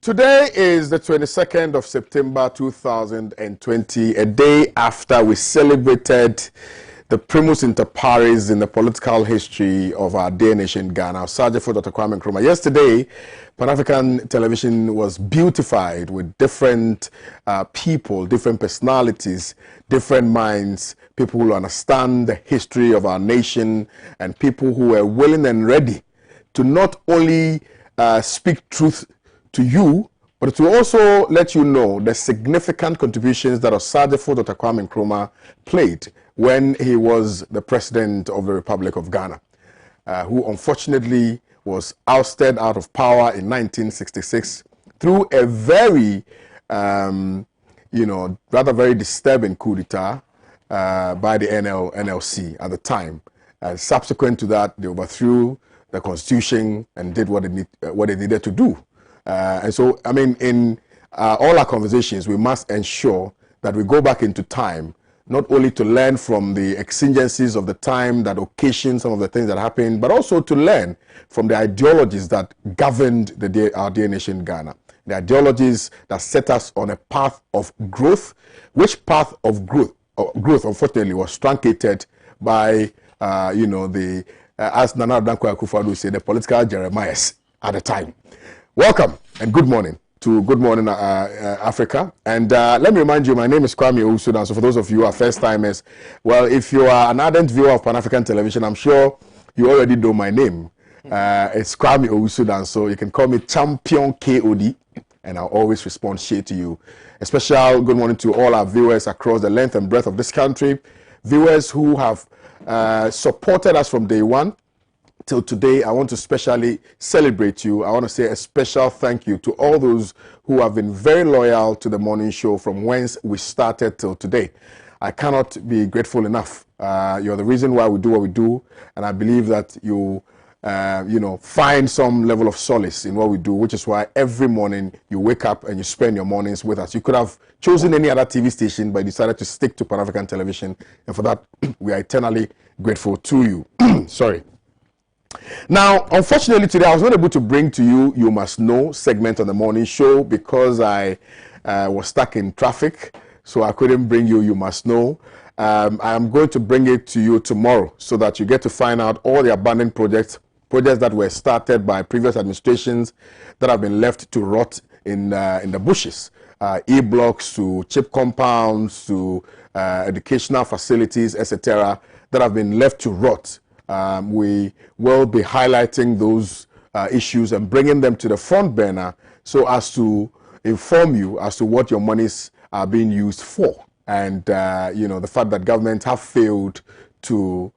Today is the 22nd of September 2020, a day after we celebrated the primus inter pares in the political history of our dear nation, Ghana, Sergeant Dr. Kwame Owusu Danso. Yesterday, Pan-African television was beautified with different people, different personalities, different minds, people who understand the history of our nation, and people who were willing and ready to not only speak truth to you, but to also let you know the significant contributions that Osadefo Dr. Kwame Nkrumah played when he was the president of the Republic of Ghana, who unfortunately was ousted out of power in 1966 through a very, rather very disturbing coup d'etat by the NLC at the time. Subsequent to that, they overthrew the constitution and did what they needed to do. And so, I mean, in all our conversations, we must ensure that we go back into time, not only to learn from the exigencies of the time that occasioned some of the things that happened, but also to learn from the ideologies that governed our dear nation, Ghana. The ideologies that set us on a path of growth, which path of growth unfortunately, was truncated by, as Nana Dankwa Akufo-Addo said, the political Jeremiahs at the time. Welcome and good morning to Good Morning Africa. And let me remind you, my name is Kwame Owusu Danso. So for those of you who are first-timers, well, if you are an ardent viewer of Pan-African television, I'm sure you already know my name. It's Kwame Owusu Danso. So you can call me Champion KOD, and I'll always respond straight to you. A special good morning to all our viewers across the length and breadth of this country, viewers who have supported us from day one till today. I want to specially celebrate you. I want to say a special thank you to all those who have been very loyal to the morning show from whence we started till today. I cannot be grateful enough. You're the reason why we do what we do, and I believe that you find some level of solace in what we do, which is why every morning you wake up and you spend your mornings with us. You could have chosen any other TV station, but you decided to stick to Pan-African television, and for that, we are eternally grateful to you. Sorry. Now, unfortunately, today I was not able to bring to you You Must Know segment on the morning show because I was stuck in traffic, so I couldn't bring you Must Know. I'm going to bring it to you tomorrow so that you get to find out all the abandoned projects that were started by previous administrations that have been left to rot in the bushes. E-blocks to chip compounds to educational facilities, etc., that have been left to rot. We will be highlighting those issues and bringing them to the front burner so as to inform you as to what your monies are being used for. And, the fact that governments have failed to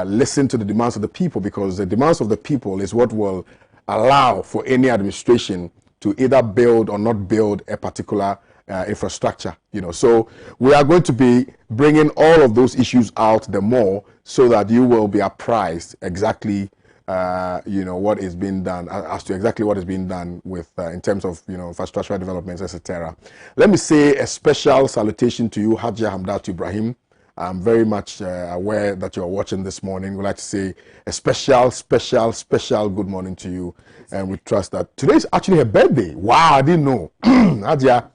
listen to the demands of the people, because the demands of the people is what will allow for any administration to either build or not build a particular infrastructure. So we are going to be bringing all of those issues out the more so that you will be apprised exactly what is being done, as to exactly what is being done with in terms of infrastructural developments, etc. Let me say a special salutation to you, Hajia Hamdat Ibrahim. I'm very much aware that you're watching this morning. We'd like to say a special good morning to you, and we trust that today is actually her birthday. Wow, I didn't know. Hajia,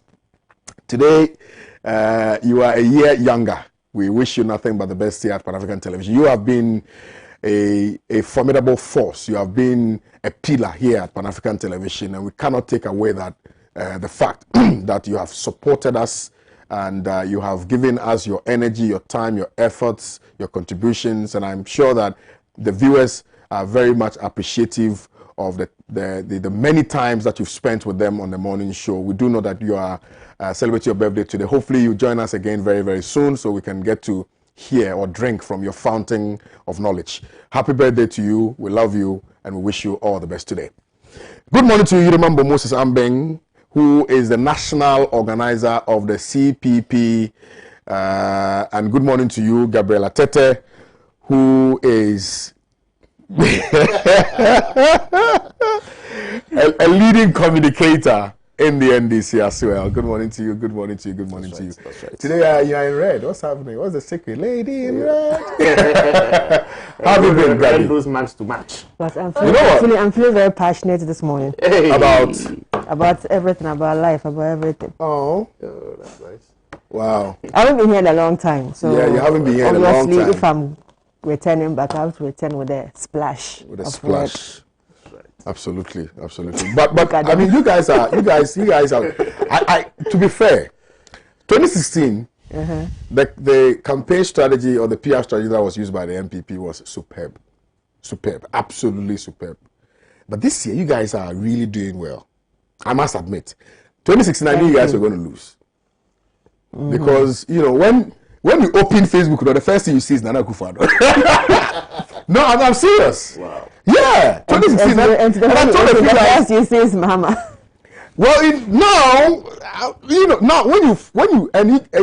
today you are a year younger. We wish you nothing but the best here at Pan-African television. You have been a formidable force. You have been a pillar here at Pan-African television, and we cannot take away that the fact that you have supported us and you have given us your energy, your time, your efforts, your contributions, and I'm sure that the viewers are very much appreciative of the many times that you've spent with them on the morning show. We do know that you are celebrating your birthday today. Hopefully you join us again very, very soon so we can get to hear or drink from your fountain of knowledge. Happy birthday to you. We love you and we wish you all the best today. Good morning to you, Yiremambo Moses Ambeng, who is the national organizer of the CPP. And good morning to you, Gabriela Tete, who is a leading communicator in the NDC as well. Good morning to you, good morning to you, good morning to you. That's right. Today you are in red. What's happening? What's the secret? Lady in red. How have you been, Gabby? Those match to match. But I'm feeling very passionate this morning. Hey. About everything, about life, about everything. Oh, that's nice. Wow. I haven't been here in a long time, so yeah, you haven't been here in a long time. If I'm returning back, I have to return with a splash. With a splash. Absolutely. But I mean, you guys are. To be fair, 2016, the campaign strategy or the PR strategy that was used by the MPP was superb, absolutely superb. But this year, you guys are really doing well. I must admit, 2016, I knew you guys were going to lose because when you open Facebook, the first thing you see is Nana Akufo-Addo. No, I'm serious. Wow. Yeah, 2016. And I told the first you see is Mama. Well, now when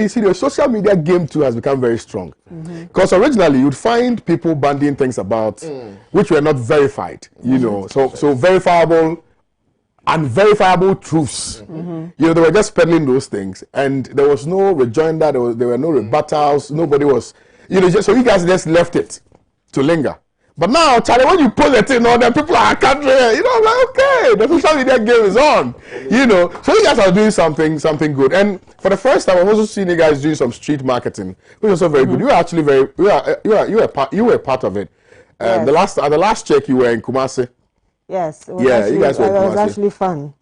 you see the social media game too has become very strong because originally you'd find people bandying things about which were not verified, so verifiable, unverifiable truths. They were just peddling those things, and there was no rejoinder. There were no rebuttals. Nobody was, so you guys just left it to linger. But now, Charlie, when you post it, then people are country. I'm like, okay, the social media game is on. So you guys are doing something good. And for the first time, I've also seen you guys doing some street marketing, which is also very good. You were actually you were part of it. Yes. The last check, you were in Kumasi. Yes. You guys were in Kumasi. It was actually fun.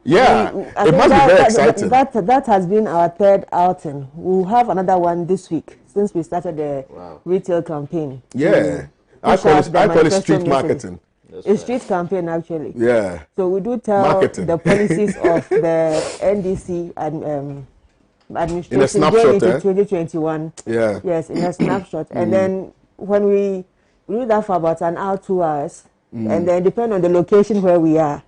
Yeah, it must be very exciting. That has been our third outing. We'll have another one this week since we started the retail campaign. Yeah. I call it street marketing. It's street campaign, actually. Yeah. So we do tell the policies of the NDC and administration going into 2021. Yeah. Yes, in a snapshot. And then when we do that for about an hour, 2 hours, and then depending on the location where we are,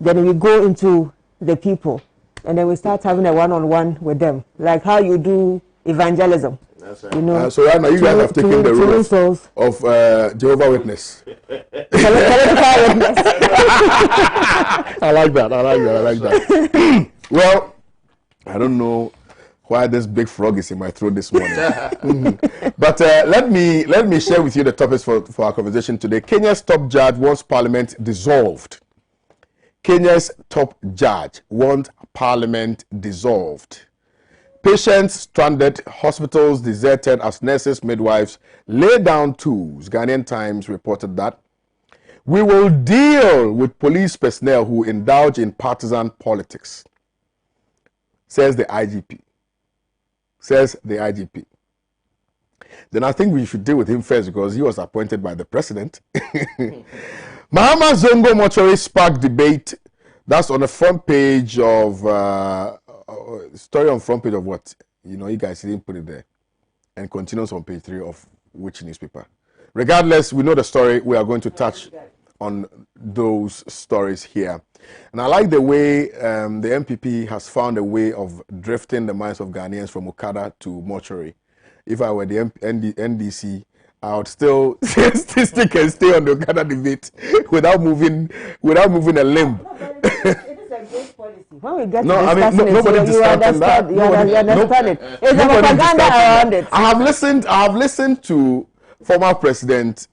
then we go into the people, and then we start having a one-on-one with them, like how you do evangelism. That's right. So right now you guys have taken the role of Jehovah's Witness. I like that. Well, I don't know why this big frog is in my throat this morning. But let me share with you the topics for our conversation today. Kenya's top judge wants parliament dissolved. Kenya's top judge wants parliament dissolved. Patients stranded, hospitals deserted as nurses, midwives lay down tools. Ghanaian Times reported that. We will deal with police personnel who indulge in partisan politics, says the IGP. Then I think we should deal with him first because he was appointed by the president. Mahama Zongo mortuary sparked debate. That's on the front page of... story on front page of what? You guys didn't put it there. And continues on page 3 of which newspaper? Regardless, we know the story. We are going to touch on those stories here. And I like the way the MPP has found a way of drifting the minds of Ghanaians from Okada to mortuary. If I were the NDC, I would still stick and stay on the Okada debate without moving a limb. When we get to discussing you understand it. It's a propaganda around it. I have listened to former President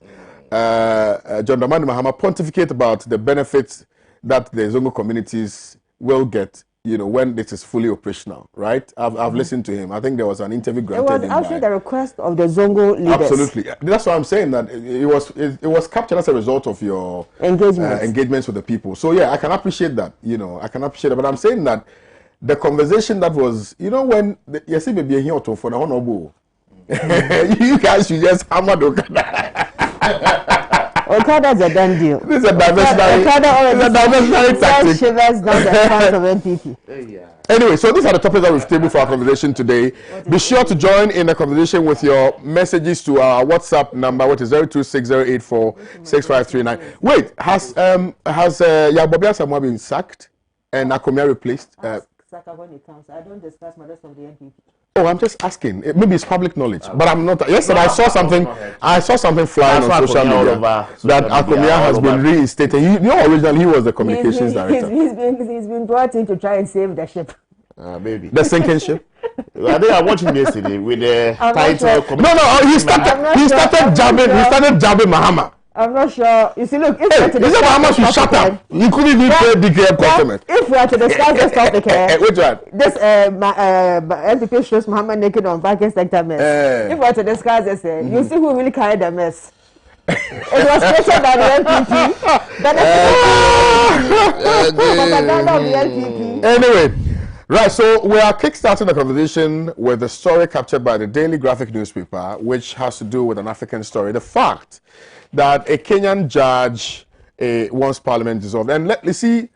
John Dramani Mahama pontificate about the benefits that the Zongo communities will get, when this is fully operational, right? I've listened to him. I think there was an interview granted. It was actually the request of the Zongo leaders. Absolutely. That's why I'm saying that it was captured as a result of your engagements with the people. So yeah, I can appreciate that. I can appreciate it. But I'm saying that the conversation that was, when you see baby here for the honorable, you guys should just hammer the Okada. Okada's a done deal. This is a diversionary tactic. Shivers down the front of NPP. Anyway, so these are the topics that we've tabled for our conversation today. Be sure to join in the conversation with your messages to our WhatsApp number, which is 0260846539. Wait, has Yabobia Samoa been sacked and Akomia replaced? Saka when it comes. I don't discuss matters from the NPP. Oh, I'm just asking. Maybe it's public knowledge, but I'm not. Yesterday, I saw something. I saw something flying on social media that Akomia has been reinstated. Originally he was the communications director. He's been brought in to try and save the ship. Maybe the sinking ship. I think I watched him yesterday with the title. Sure. No, he started jabbing Mahama. I'm not sure. You see, look, if you said Mahama should shut up. You couldn't even play DKM compliment. If we are to discuss this topic here, which one? This MPP shows Mahama naked on banking sector mess. If we are to discuss this, you see who really carried the mess. It was created by the NPP. Anyway, right, so we are kickstarting the conversation with the story captured by the Daily Graphic newspaper, which has to do with an African story. The fact that a Kenyan judge wants parliament dissolved. And let's see,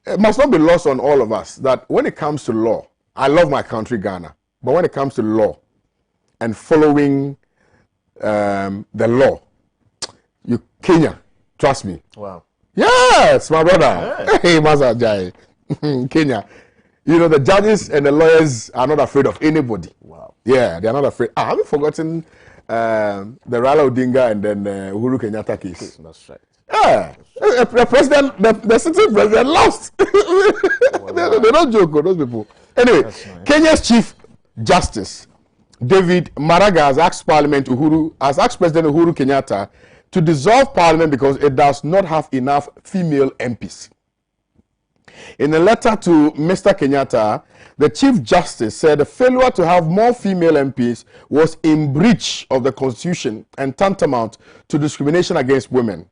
it must not be lost on all of us that when it comes to law, I love my country, Ghana, but when it comes to law and following the law, Kenya, trust me. Wow. Yes, my brother. Hey, Maza Jai. Kenya. You know, the judges and the lawyers are not afraid of anybody. Wow. Yeah, they are not afraid. I haven't forgotten the Raila Odinga and then Uhuru Kenyatta case. That's right. Yeah. The president, the sitting president lost. They don't joke with those people. Anyway, nice. Kenya's Chief Justice David Maraga has asked President Uhuru Kenyatta to dissolve Parliament because it does not have enough female MPs. In a letter to Mr. Kenyatta, the Chief Justice said the failure to have more female MPs was in breach of the Constitution and tantamount to discrimination against women.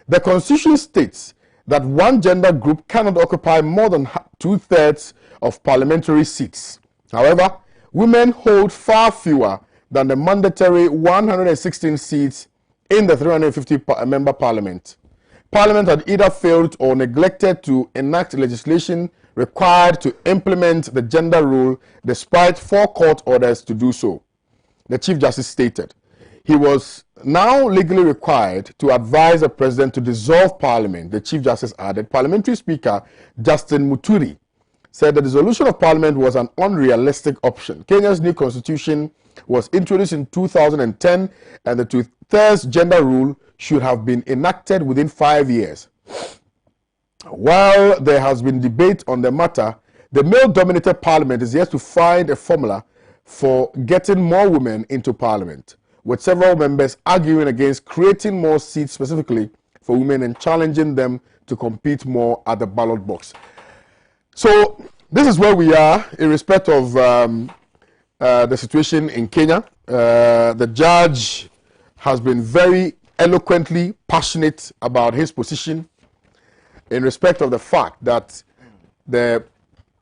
The Constitution states that one gender group cannot occupy more than 2/3 of parliamentary seats. However, women hold far fewer than the mandatory 116 seats in the 350-member parliament. Parliament had either failed or neglected to enact legislation required to implement the gender rule despite 4 court orders to do so, the Chief Justice stated. He was now legally required to advise the President to dissolve Parliament, the Chief Justice added. Parliamentary Speaker Justin Muturi said the dissolution of Parliament was an unrealistic option. Kenya's new constitution was introduced in 2010 and the 2/3 gender rule should have been enacted within 5 years. While there has been debate on the matter, the male-dominated Parliament is yet to find a formula for getting more women into Parliament, with several members arguing against creating more seats specifically for women and challenging them to compete more at the ballot box. So this is where we are in respect of the situation in Kenya. The judge has been very eloquently passionate about his position in respect of the fact that they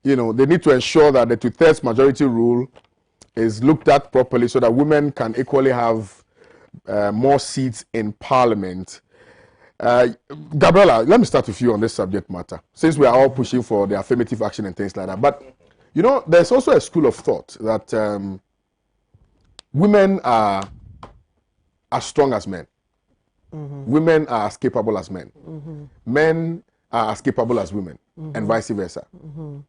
need to ensure that the 2/3 majority rule is looked at properly so that women can equally have more seats in Parliament. Gabriela, let me start with you on this subject matter, since we are all pushing for the affirmative action and things like that. But, there's also a school of thought that women are as strong as men. Mm-hmm. Women are as capable as men. Mm-hmm. Men are as capable as women, mm-hmm. and vice versa. Mm-hmm.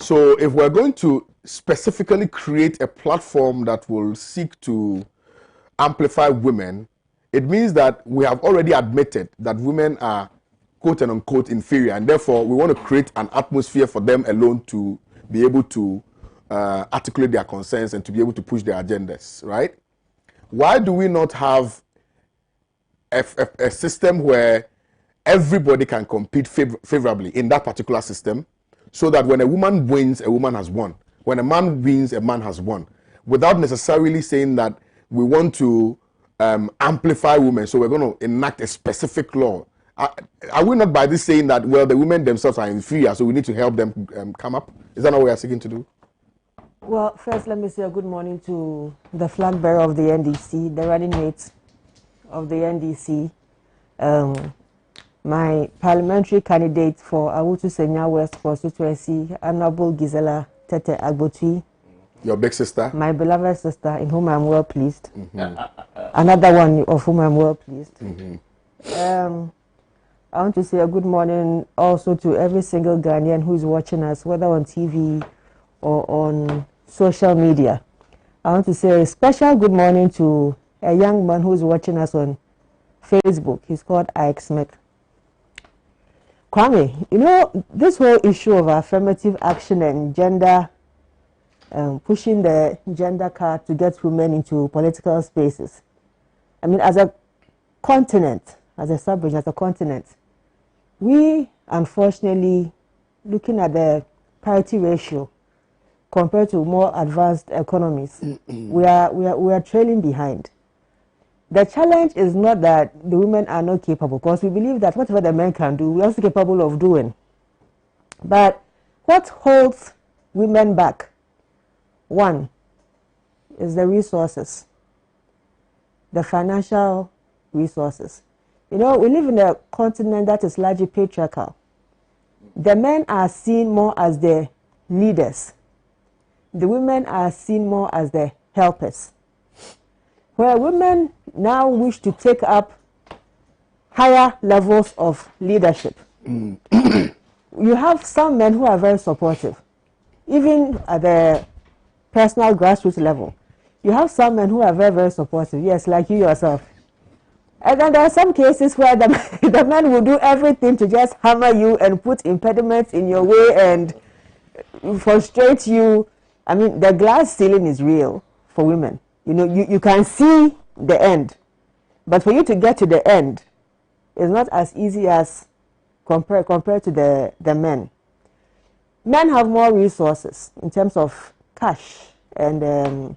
So if we're going to specifically create a platform that will seek to amplify women, it means that we have already admitted that women are quote and unquote inferior, and therefore we want to create an atmosphere for them alone to be able to articulate their concerns and to be able to push their agendas, right? Why do we not have a system where everybody can compete favorably in that particular system, so that when a woman wins, a woman has won. When a man wins, a man has won, without necessarily saying that we want to amplify women, so we're going to enact a specific law. Are we not by this saying that, well, the women themselves are inferior, so we need to help them come up? Is that not what we are seeking to do? Well, first, let me say a good morning to the flag bearer of the NDC, the running mates of the NDC, my parliamentary candidate for Awutu Senya West constituency, Honorable Gisela Tete Agbotui. Your big sister? My beloved sister, in whom I'm well pleased. Mm-hmm. Another one of whom I'm well pleased. Mm-hmm. I want to say a good morning also to every single Ghanaian who is watching us, whether on TV or on social media. I want to say a special good morning to a young man who is watching us on Facebook. He's called Ike Smith. Kwame, this whole issue of affirmative action and gender pushing the gender card to get women into political spaces. I mean, as a continent, as a sub-region, as a continent, we, unfortunately, looking at the parity ratio compared to more advanced economies, we are trailing behind. The challenge is not that the women are not capable, because we believe that whatever the men can do, we're also capable of doing. But what holds women back? One is the resources, the financial resources. You know, we live in a continent that is largely patriarchal. The men are seen more as the leaders. The women are seen more as the helpers. Where women now wish to take up higher levels of leadership. You have some men who are very supportive, even at the personal grassroots level. You have some men who are very, very supportive, yes, like you yourself. And then there are some cases where the men will do everything to just hammer you and put impediments in your way and frustrate you. I mean, the glass ceiling is real for women. You know, you can see the end. But for you to get to the end, it's not as easy as compared to the men. Men have more resources in terms of cash, and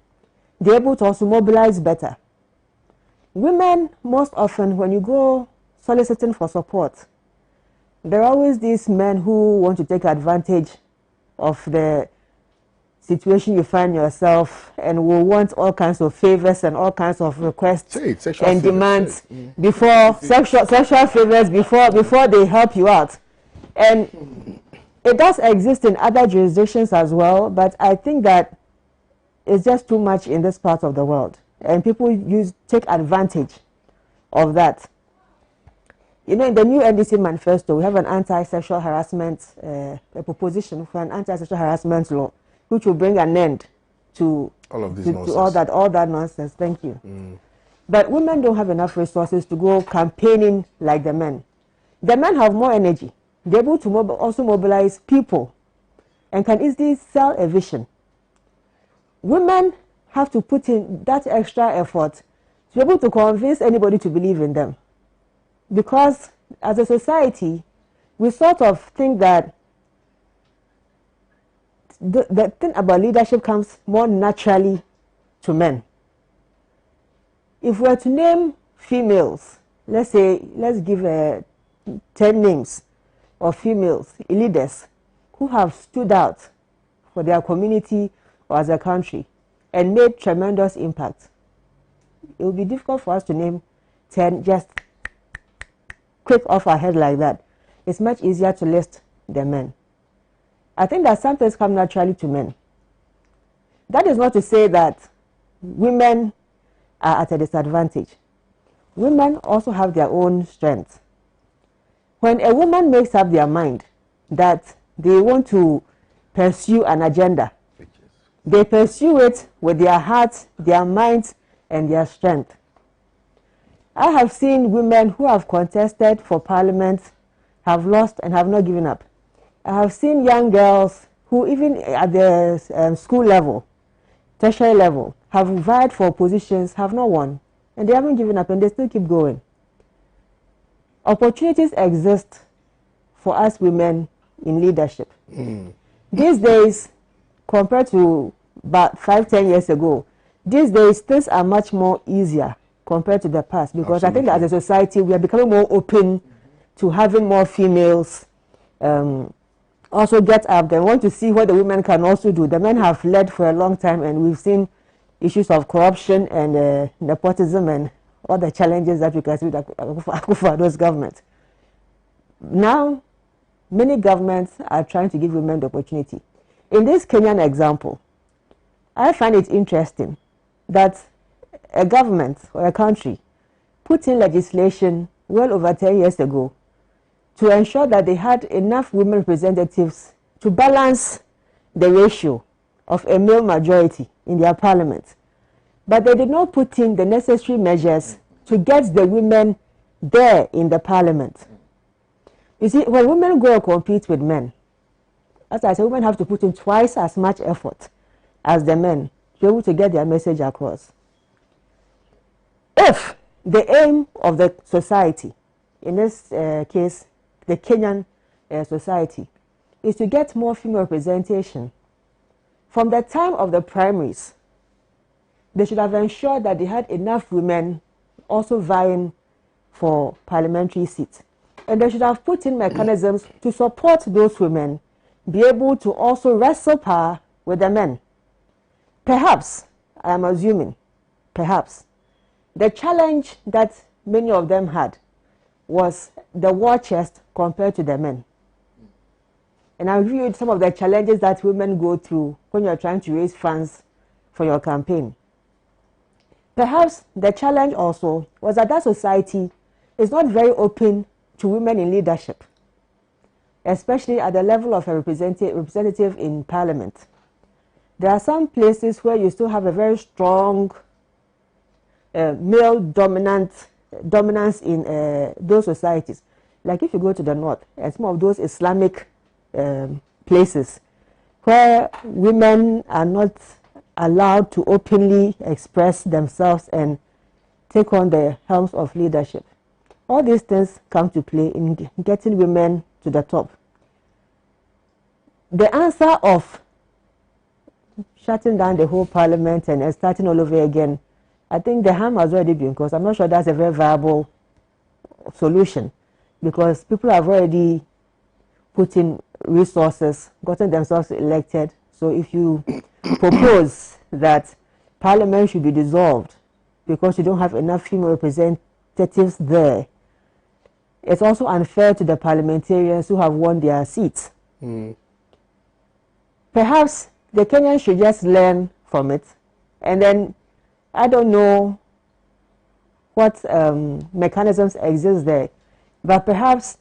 they're able to also mobilize better. Women, most often, when you go soliciting for support, there are always these men who want to take advantage of the situation you find yourself and will want all kinds of favors and all kinds of requests and demands before sexual favors before they help you out. And it does exist in other jurisdictions as well, but I think that it's just too much in this part of the world, and people take advantage of that. You know, in the new NDC manifesto, we have an anti-sexual harassment, a proposition for an anti-sexual harassment law, which will bring an end to all of this nonsense. To all that nonsense. Thank you. But women don't have enough resources to go campaigning like the men. The men have more energy. They're able to also mobilize people and can easily sell a vision. Women have to put in that extra effort to be able to convince anybody to believe in them. Because as a society, we sort of think that the thing about leadership comes more naturally to men. If we were to name females, let's give 10 names of females leaders who have stood out for their community or as a country and made tremendous impact. It will be difficult for us to name 10 just quick off our head like that. It's much easier to list the men. I think that some things come naturally to men. That is not to say that women are at a disadvantage. Women also have their own strengths. When a woman makes up their mind that they want to pursue an agenda, they pursue it with their heart, their mind, and their strength. I have seen women who have contested for parliament, have lost, and have not given up. I have seen young girls who, even at the school level, tertiary level, have vied for positions, have not won, and they haven't given up, and they still keep going. Opportunities exist for us women in leadership. These days, compared to about 5-10 years ago, these days things are much more easier compared to the past, because I think that as a society we are becoming more open to having more females also get up. They want to see what the women can also do. The men have led for a long time, and we've seen issues of corruption and nepotism and all the challenges that we can see with Akufo-Addo's government. Now, many governments are trying to give women the opportunity. In this Kenyan example, I find it interesting that a government or a country put in legislation well over 10 years ago to ensure that they had enough women representatives to balance the ratio of a male majority in their parliament. But they did not put in the necessary measures to get the women there in the parliament. You see, when women go and compete with men, as I said, women have to put in twice as much effort as the men to be able to get their message across. If the aim of the society, in this case, the Kenyan society, is to get more female representation, from the time of the primaries, they should have ensured that they had enough women also vying for parliamentary seats. And they should have put in mechanisms to support those women be able to also wrestle power with the men. Perhaps, I am assuming, perhaps, the challenge that many of them had was the war chest compared to the men. And I'll read some of the challenges that women go through when you're trying to raise funds for your campaign. Perhaps the challenge also was that that society is not very open to women in leadership, especially at the level of a representative in parliament. There are some places where you still have a very strong male dominance in those societies. Like if you go to the north, and some of those Islamic places where women are not allowed to openly express themselves and take on the helms of leadership. All these things come to play in getting women to the top. The answer of shutting down the whole parliament and starting all over again, I think the harm has already been caused. I'm not sure that's a very viable solution, because people have already put in resources, gotten themselves elected. So if you propose that parliament should be dissolved because you don't have enough female representatives there, it's also unfair to the parliamentarians who have won their seats. Perhaps the Kenyans should just learn from it, and then I don't know what mechanisms exist there, but perhaps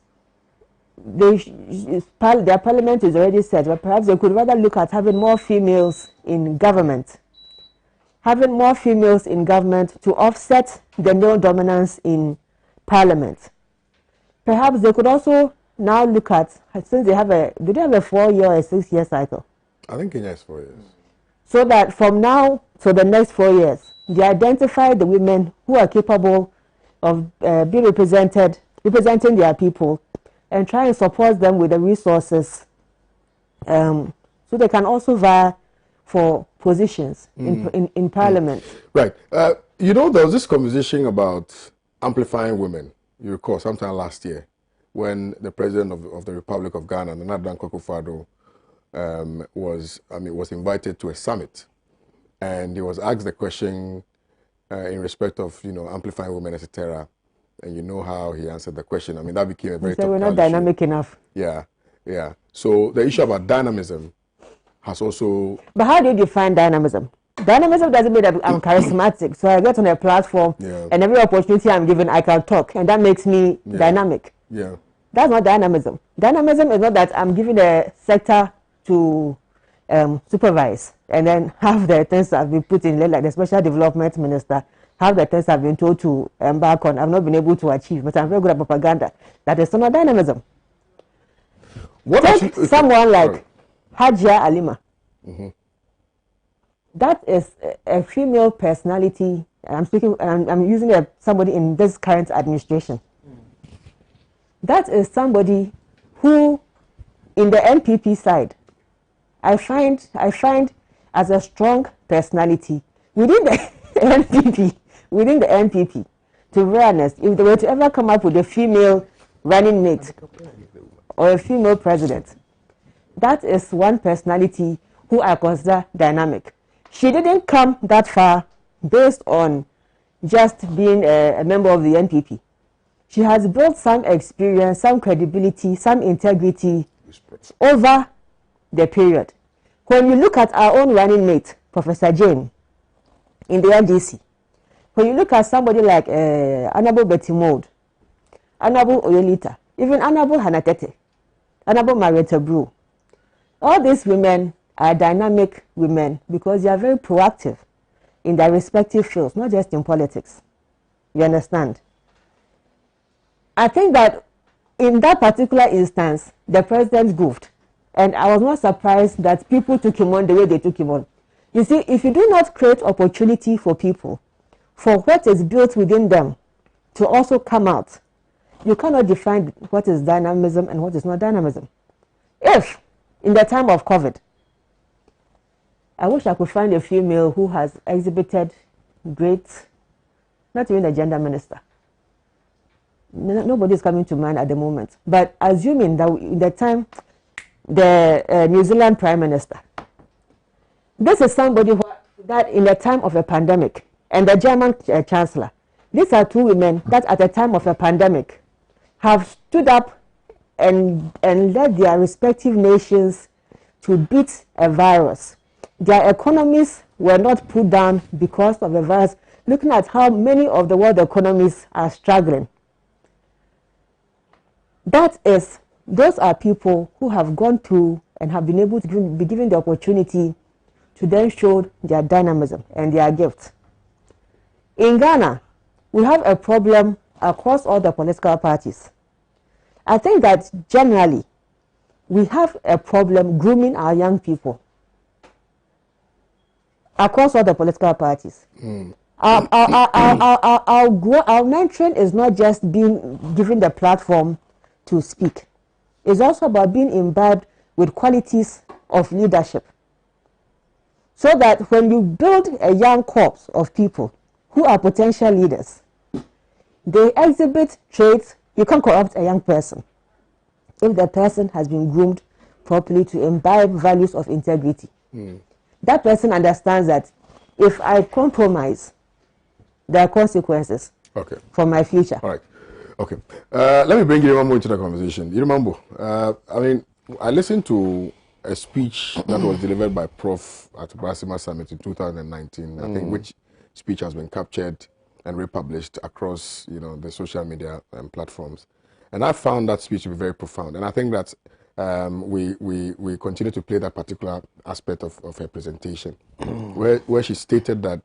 their parliament is already set, but perhaps they could rather look at having more females in government. Having more females in government to offset the male dominance in parliament. Perhaps they could also now look at, since they have do they have a 4-year or a 6-year cycle? I think Kenya is 4 years. So that from now to the next 4 years, they identify the women who are capable of being representing their people, and try and support them with the resources so they can also vie for positions in parliament. Right. You know, there was this conversation about amplifying women, you recall, sometime last year, when the president of the Republic of Ghana, Nana Dankwa Akufo-Addo, was invited to a summit, and he was asked the question in respect of, you know, amplifying women, etc. And you know how he answered the question. I mean, that became a very topical issue. We're not dynamic enough. Yeah, yeah. So the issue about dynamism has also... But how do you define dynamism? Dynamism doesn't mean that I'm charismatic. So I get on a platform, and every opportunity I'm given, I can talk, and that makes me dynamic. Yeah. That's not dynamism. Dynamism is not that I'm given a sector to supervise, and then half the things have been put in, like the special development minister, half the things I've been told to embark on, I've not been able to achieve, but I'm very good at propaganda. That is not dynamism. Take someone like Hajia Alima. That is a female personality, and I'm speaking, and I'm using somebody in this current administration. That is somebody who, in the NPP side, I find as a strong personality within the NPP. Within the NPP, to be honest, if they were to ever come up with a female running mate or a female president, that is one personality who I consider dynamic. She didn't come that far based on just being a member of the NPP. She has built some experience, some credibility, some integrity over the period. When you look at our own running mate, Professor Jane, in the NDC, when you look at somebody like Honorable Betty Mould, Honorable Oyelita, even Honorable Hanatete, Honorable Marietta Brew, all these women are dynamic women because they are very proactive in their respective fields, not just in politics. You understand? I think that in that particular instance, the president goofed. And I was not surprised that people took him on the way they took him on. You see, if you do not create opportunity for people, for what is built within them to also come out, you cannot define what is dynamism and what is not dynamism. If, in the time of COVID, I wish I could find a female who has exhibited great, not even a gender minister. Nobody is coming to mind at the moment. But assuming that in the time, the New Zealand Prime Minister, this is somebody who, that in the time of a pandemic, and the German Chancellor, these are two women that at the time of a pandemic have stood up and led their respective nations to beat a virus. Their economies were not put down because of the virus, looking at how many of the world economies are struggling. Those are people who have gone through and have been able to be given the opportunity to then show their dynamism and their gift. In Ghana, we have a problem across all the political parties. I think that generally, we have a problem grooming our young people across all the political parties. Our mentoring is not just being given the platform to speak. It's also about being imbibed with qualities of leadership. So that when you build a young corps of people who are potential leaders, they exhibit traits. You can't corrupt a young person if the person has been groomed properly to imbibe values of integrity. That person understands that if I compromise, there are consequences for my future. All right. Okay. Let me bring Irumambo into the conversation. Irumambo, I mean, I listened to a speech that was delivered by Prof at Brasima Summit in 2019, I think, which speech has been captured and republished across, the social media platforms. And I found that speech to be very profound. And I think that we continue to play that particular aspect of her presentation, where she stated that,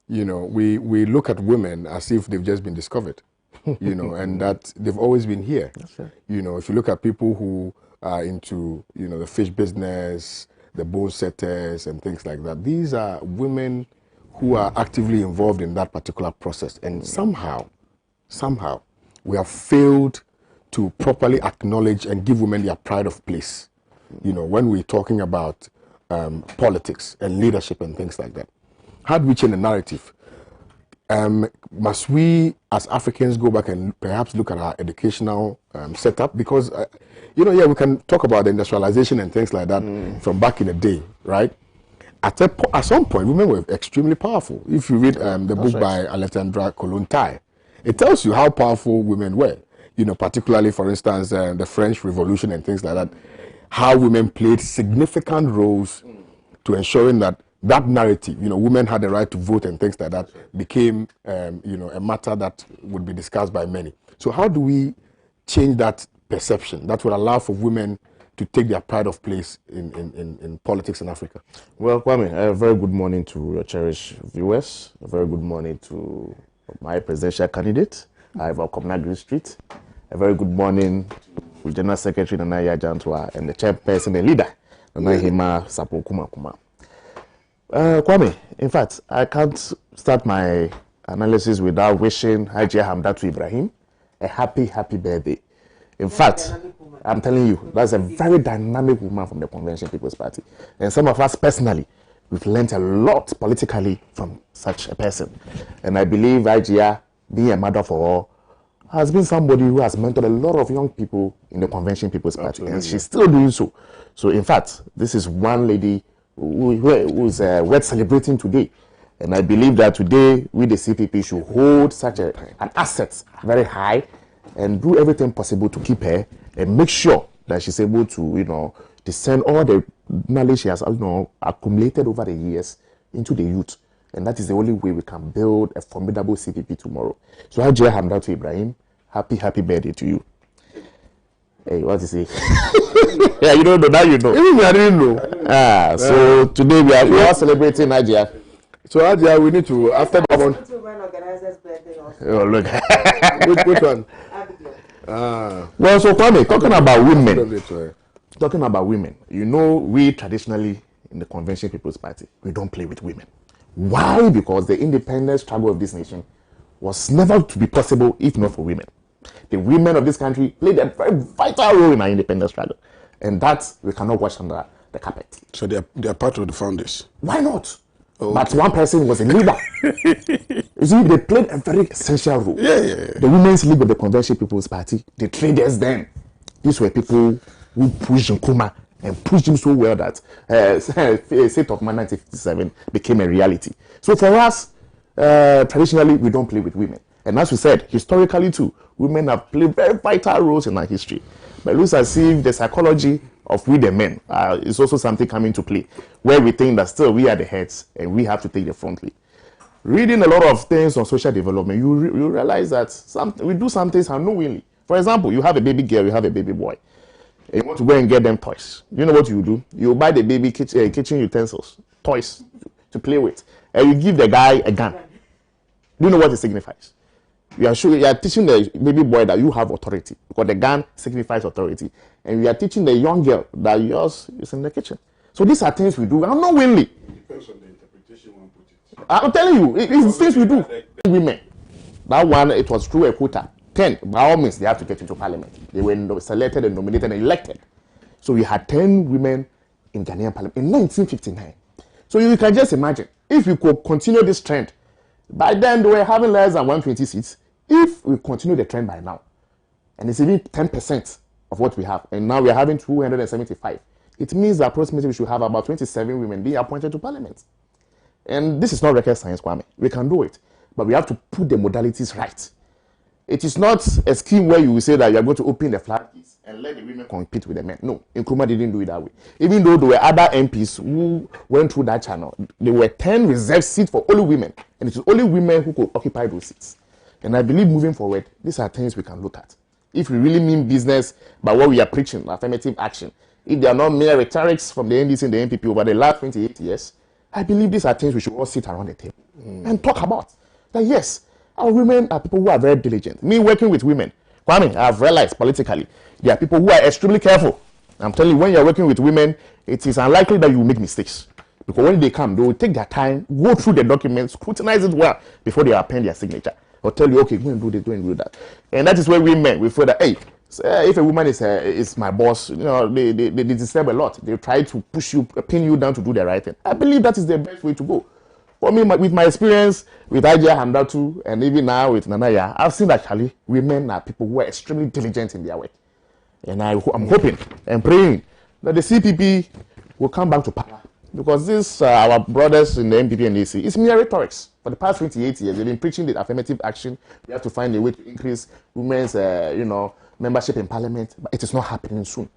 we look at women as if they've just been discovered, and that they've always been here. Right. If you look at people who are into, the fish business, the bone setters and things like that, these are women who are actively involved in that particular process. And somehow, we have failed to properly acknowledge and give women their pride of place, when we're talking about politics and leadership and things like that. How do we change the narrative? Must we, as Africans, go back and perhaps look at our educational setup? Because, we can talk about the industrialization and things like that from back in the day, right? At some point, women were extremely powerful. If you read the book by Alexandra Kollontai, it tells you how powerful women were. Particularly, for instance, the French Revolution and things like that, how women played significant roles to ensuring that narrative, women had the right to vote and things like that, became, a matter that would be discussed by many. So how do we change that perception that would allow for women to take their pride of place in politics in Africa? Well, Kwame, a very good morning to your cherished viewers. A very good morning to my presidential candidate, Ivor Komnagri Street. A very good morning to General Secretary Nanaya Jantwa and the chairperson and leader, Nanahima Sapo Kuma. Kwame, in fact, I can't start my analysis without wishing Hajiya Hamdatu Ibrahim a happy birthday. In fact, I'm telling you, that's a very dynamic woman from the Convention People's Party. And some of us personally, we've learned a lot politically from such a person. And I believe Hajiya, being a mother for all, has been somebody who has mentored a lot of young people in the Convention People's Party. Absolutely. And she's still doing so. So in fact, this is one lady who's worth celebrating today. And I believe that today, we the CPP should hold such an asset very high and do everything possible to keep her and make sure that she's able to, discern all the knowledge she has, accumulated over the years into the youth. And that is the only way we can build a formidable CPP tomorrow. So Hajiya Hamdatu Ibrahim, happy birthday to you. Hey, what to say? Yeah, you don't know, now you know. Even me, I didn't know. So today we are celebrating Hajiya. So Hajiya, we need to, after the one. Oh, look. which one? Well, so Kwame, talking about women, we traditionally in the Convention People's Party, we don't play with women. Why? Because the independence struggle of this nation was never to be possible if not for women. The women of this country played a very vital role in our independence struggle. And that we cannot wash under the carpet. So they are part of the founders? Why not? Oh, but one person was a leader. You see, they played a very essential role. Yeah. The Women's League of the Convention People's Party, the traders then, these were people who pushed Nkrumah and pushed him so well that State of Man 1957 became a reality. So for us, traditionally, we don't play with women. And as we said, historically too, women have played very vital roles in our history. But it looks as if the psychology of we the men is also something coming to play, where we think that still we are the heads and we have to take the front lead. Reading a lot of things on social development, you realize that we do some things unknowingly. For example, you have a baby girl, you have a baby boy, and you want to go and get them toys. You know what you do? You buy the baby kitchen utensils, toys to play with, and you give the guy a gun. Do you know what it signifies? You are teaching the baby boy that you have authority, because the gun signifies authority, and you are teaching the young girl that yours is in the kitchen. So these are things we do unknowingly. It depends on the interpretation one put it. I'm telling you, it's things we do. Women, that one, it was through a quota. 10, by all means, they have to get into parliament. They were selected and nominated and elected. So we had 10 women in Ghanaian parliament in 1959. So you can just imagine, if we could continue this trend, by then they were having less than 120 seats. If we continue the trend by now, and it's even 10% of what we have, and now we are having 275, it means that approximately we should have about 27 women being appointed to parliament. And this is not rocket science, Kwame. We can do it, but we have to put the modalities right. It is not a scheme where you will say that you are going to open the floodgates and let the women compete with the men. No, Nkrumah didn't do it that way. Even though there were other MPs who went through that channel, there were 10 reserved seats for only women, and it is only women who could occupy those seats. And I believe moving forward, these are things we can look at. If we really mean business by what we are preaching, affirmative action, if they are not mere rhetorics from the NDC and the NPP over the last 28 years, I believe these are things we should all sit around the table and talk about. That yes, our women are people who are very diligent. Me working with women, Kwame, I have realized politically, there are people who are extremely careful. I'm telling you, when you're working with women, it is unlikely that you will make mistakes. Because when they come, they will take their time, go through the documents, scrutinize it well before they append their signature. Or tell you, okay, go and do this, go and do that. And that is where we men, we feel that, hey, if a woman is my boss, you know, they disturb a lot. They try to push you, pin you down to do the right thing. I believe that is the best way to go. For me, with my experience with Ajia Hamdatu and even now with Nanaya, I've seen that actually women are people who are extremely diligent in their work. And I'm hoping and praying that the CPP will come back to power. Because this, our brothers in the MPP and AC, it's mere rhetorics. For the past 28 years, they've been preaching the affirmative action. We have to find a way to increase women's, membership in parliament. But it is not happening soon.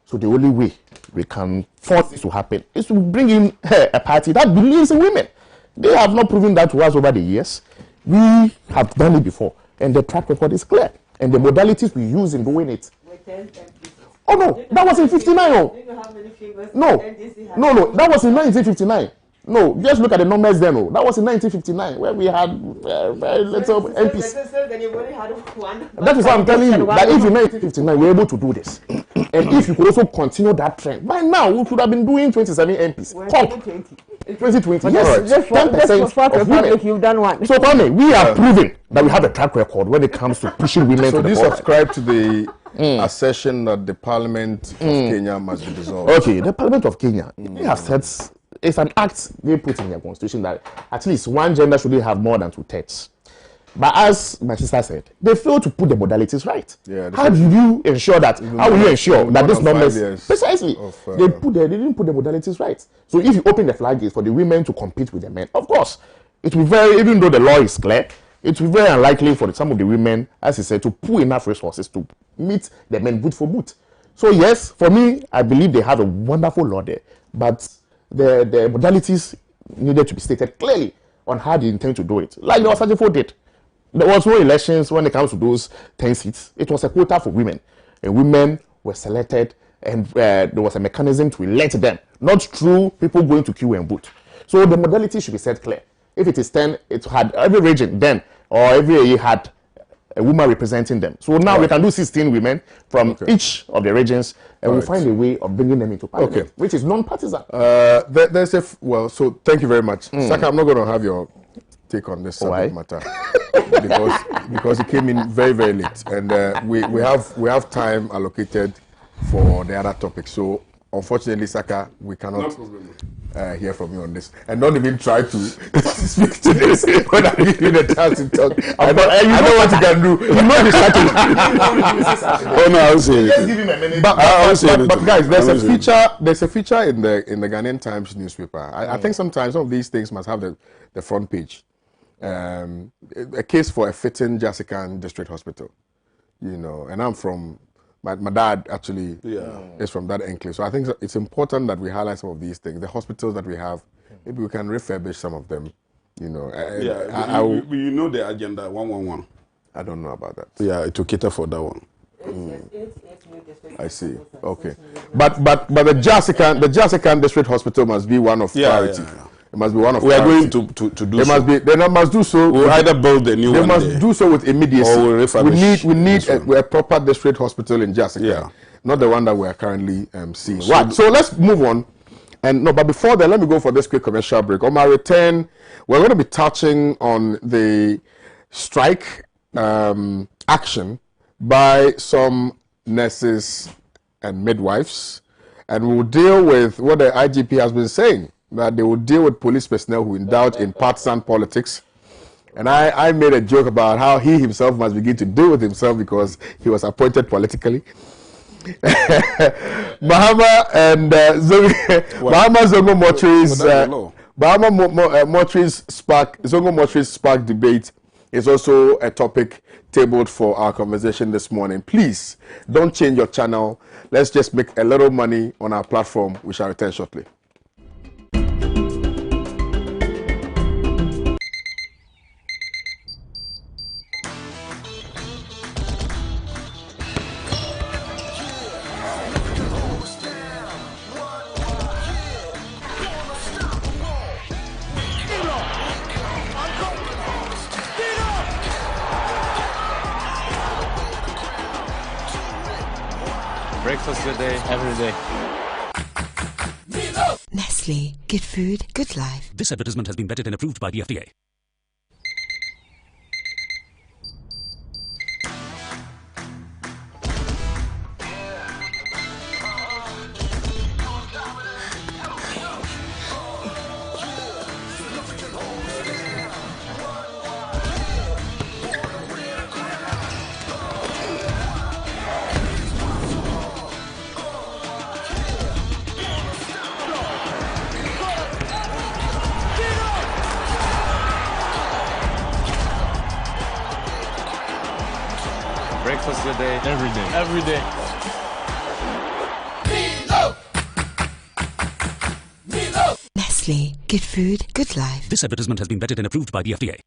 So the only way we can force this to happen is to bring in a party that believes in women. They have not proven that to us over the years. We have done it before. And the track record is clear. And the modalities we use in doing it. Oh no, that was in 59. Oh. No, that was in 1959. No, just look at the numbers then. Oh, that was in 1959 where we had very little MPs. That is what I'm telling you. That if in 1959 we're able to do this, and if you could also continue that trend, by now we could have been doing 27 MPs. 2020. Yes, 10% of women. You've done one. So, Kwame, we are proving that we have a track record when it comes to pushing women to the forefront. So, do you subscribe to the assertion that the Parliament of Kenya must be dissolved? Okay, the Parliament of Kenya, they have said it's an act they put in their constitution that at least one gender shouldn't have more than 2/3. But as my sister said, they failed to put the modalities right. Yeah, how do you ensure that? How will you ensure that this numbers precisely? They didn't put the modalities right. So if you open the floodgates for the women to compete with the men, of course, it will be very, even though the law is clear, it will be very unlikely for some of the women, as he said, to pull enough resources to meet the men boot for boot. So yes, for me, I believe they have a wonderful law there, but the modalities needed to be stated clearly on how they intend to do it, like the Osajifo did. There was no elections when it comes to those 10 seats. It was a quota for women, and women were selected, and there was a mechanism to elect them, not through people going to queue and vote. So the modality should be set clear. If it is 10, it had every region then, or every year had a woman representing them. So now we can do 16 women from each of the regions, and we'll find a way of bringing them into parliament, which is non-partisan. There's a so thank you very much, Saka. I'm not going to have your take on this subject matter because it came in very, very late, and we have time allocated for the other topics. So unfortunately, Saka, we cannot hear from you on this, and don't even try to speak to this when I give you the chance to talk. I know what you can do. You know the strategy. Oh no, I'll say Just give him a minute. But guys, there's a feature in the Ghanaian Times newspaper. I think sometimes some of these things must have the front page. A case for a fitting Jasican District Hospital, and I'm from. My dad actually is from that enclave, so I think it's important that we highlight some of these things. The hospitals that we have, maybe we can refurbish some of them. You know the agenda 111. I don't know about that. Yeah, it will cater for that one. I see. Okay, but the Jasican District Hospital must be one of priority. It must be one of. We are going to do. It must be. They must do so. We'll either build a new one. They must do so with immediacy. Or we'll refurbish. We need a proper district hospital in Jessica, not the one that we are currently seeing. Right. So let's move on. But before that, let me go for this quick commercial break. On my return, we're going to be touching on the strike action by some nurses and midwives, and we'll deal with what the IGP has been saying, that they will deal with police personnel who indulge in partisan politics. And I made a joke about how he himself must begin to deal with himself because he was appointed politically. Bahama and Bahama Zongo Mortuaries Spark debate is also a topic tabled for our conversation this morning. Please don't change your channel. Let's just make a little money on our platform. We shall return shortly. Breakfast today, every day. Nestle. Good food, good life. This advertisement has been vetted and approved by the FDA. Breakfast today, every day. Every day. Nestle. Good food, good life. This advertisement has been vetted and approved by the FDA.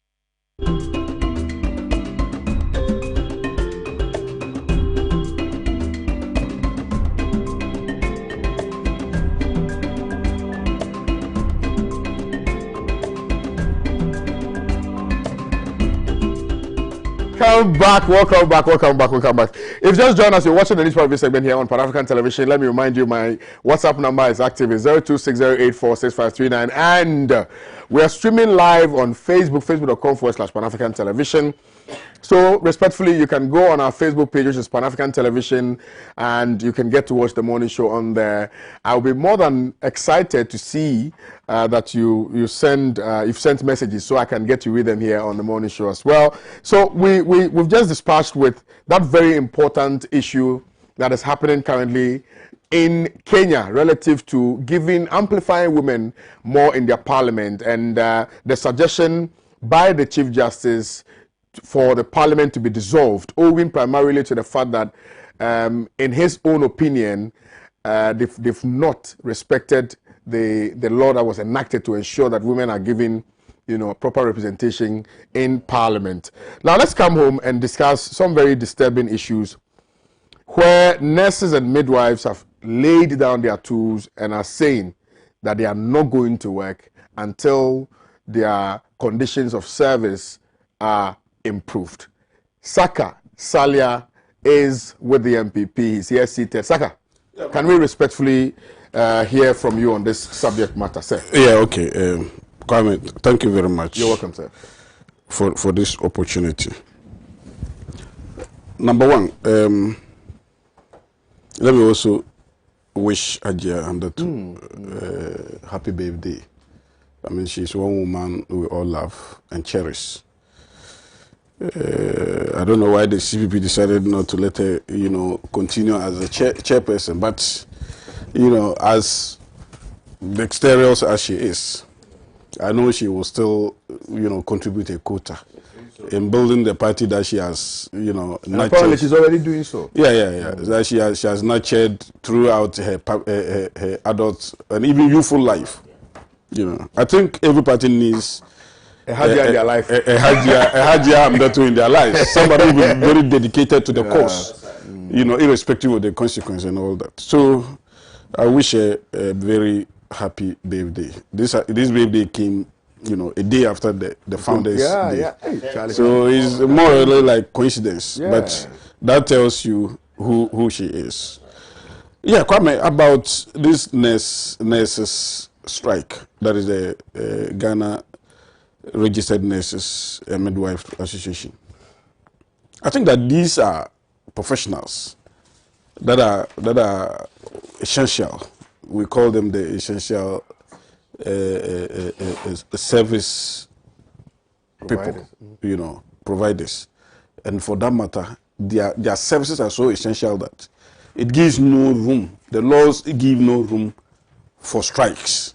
Welcome back. If you just joined us, you're watching the news preview segment here on Pan-African Television. Let me remind you, my WhatsApp number is active. It's 0260846539, and we are streaming live on Facebook, facebook.com/Pan-African Television. So, respectfully, you can go on our Facebook page, which is Pan-African Television, and you can get to watch the morning show on there. I'll be more than excited to see that you've sent messages, so I can get to read them here on the morning show as well. So, we've just dispatched with that very important issue that is happening currently in Kenya relative to amplifying women more in their parliament, and the suggestion by the Chief Justice for the parliament to be dissolved, owing primarily to the fact that, in his own opinion, they've not respected the law that was enacted to ensure that women are given, proper representation in parliament. Now let's come home and discuss some very disturbing issues where nurses and midwives have laid down their tools and are saying that they are not going to work until their conditions of service are improved. Saka Salia is with the MPP. He's here seated. Saka, can we respectfully hear from you on this subject matter, sir? Yeah, okay. Kwame, thank you very much. You're welcome, sir. For this opportunity. Number one, let me also wish Ajia Hamdatu happy birthday. I mean, she's one woman we all love and cherish. I don't know why the CPP decided not to let her, continue as a chairperson, but, as dexterous as she is, I know she will still, contribute a quota in building the party that she has, nurtured. Apparently she's already doing so. Yeah. That she has nurtured throughout her adult and even youthful life. I think every party needs a Hajia in their life. A Hajia Hamdatu in their lives. Somebody who will be very dedicated to the cause, irrespective of the consequence and all that. So I wish her a very happy birthday. This birthday came, a day after the founders' day. Yeah. Hey, so it's more or less like coincidence, but that tells you who she is. Yeah, Kwame, about this nurses strike, that is the Ghana Registered Nurses and Midwife Association. I think that these are professionals that are essential. We call them the essential service people, providers. And for that matter, their services are so essential that it gives no room. The laws give no room for strikes.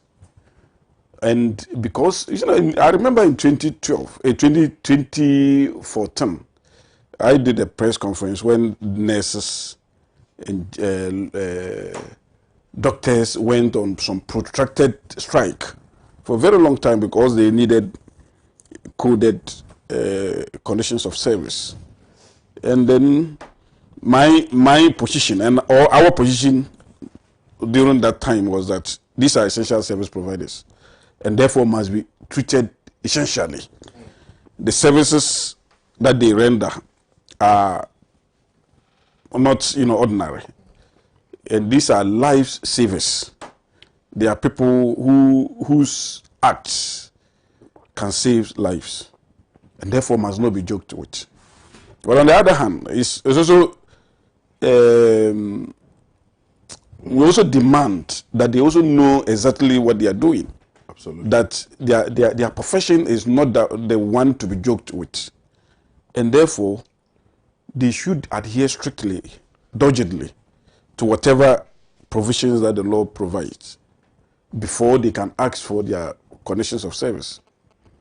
And because, I remember in 2014, I did a press conference when nurses and doctors went on some protracted strike for a very long time because they needed coded conditions of service. And then my position and our position during that time was that these are essential service providers and therefore must be treated essentially. The services that they render are not ordinary, and these are life savers. They are people whose acts can save lives and therefore must not be joked with. But on the other hand, it's also we also demand that they also know exactly what they are doing. Absolutely. That their profession is not the one to be joked with. And therefore, they should adhere strictly, doggedly, to whatever provisions that the law provides before they can ask for their conditions of service.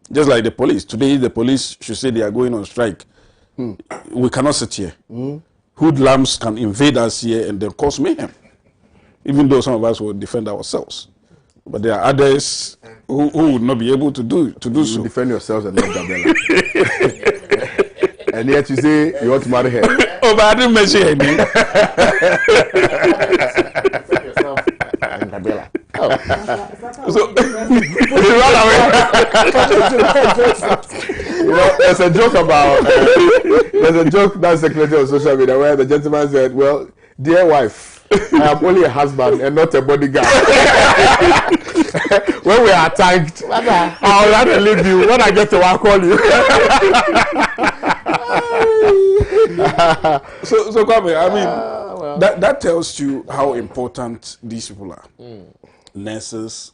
Just like the police. Today, the police should say they are going on strike. We cannot sit here. Hoodlums can invade us here and then cause mayhem, even though some of us will defend ourselves. But there are others who would not be able to do so. Defend yourselves and not Gabriela. And yet you say you want to marry her. Oh, but I didn't mention her name. Defend yourself and Gabriela. So he ran away. There's a joke about that's circulated on social media where the gentleman said, "Well, dear wife, I am only a husband and not a bodyguard. When we are attacked, I'll rather leave you. When I get to I'll call you." So Kwame, I mean, that tells you how important these people are. Nurses,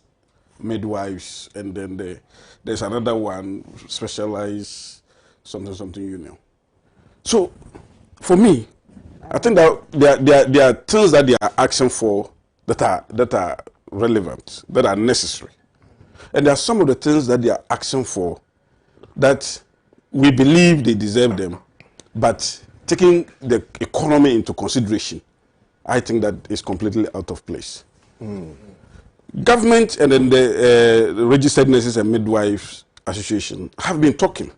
midwives, and then there's another one, specialized something union. So, for me, I think that there are things that they are asking for that are relevant, that are necessary. And there are some of the things that they are asking for that we believe they deserve them, but taking the economy into consideration, I think that is completely out of place. Government and then the Registered Nurses and Midwives Association have been talking.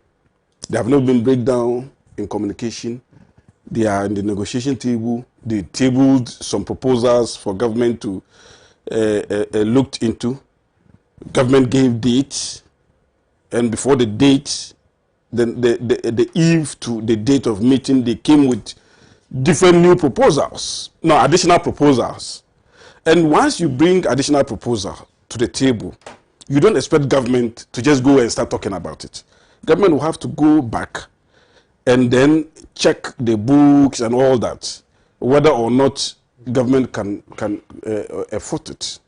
There have not been breakdown in communication. They are in the negotiation table. They tabled some proposals for government to look into. Government gave dates, and before the dates, the eve to the date of meeting, they came with different new proposals, no, additional proposals. And once you bring additional proposal to the table, you don't expect government to just go and start talking about it. Government will have to go back and then check the books and all that, whether or not government can afford it.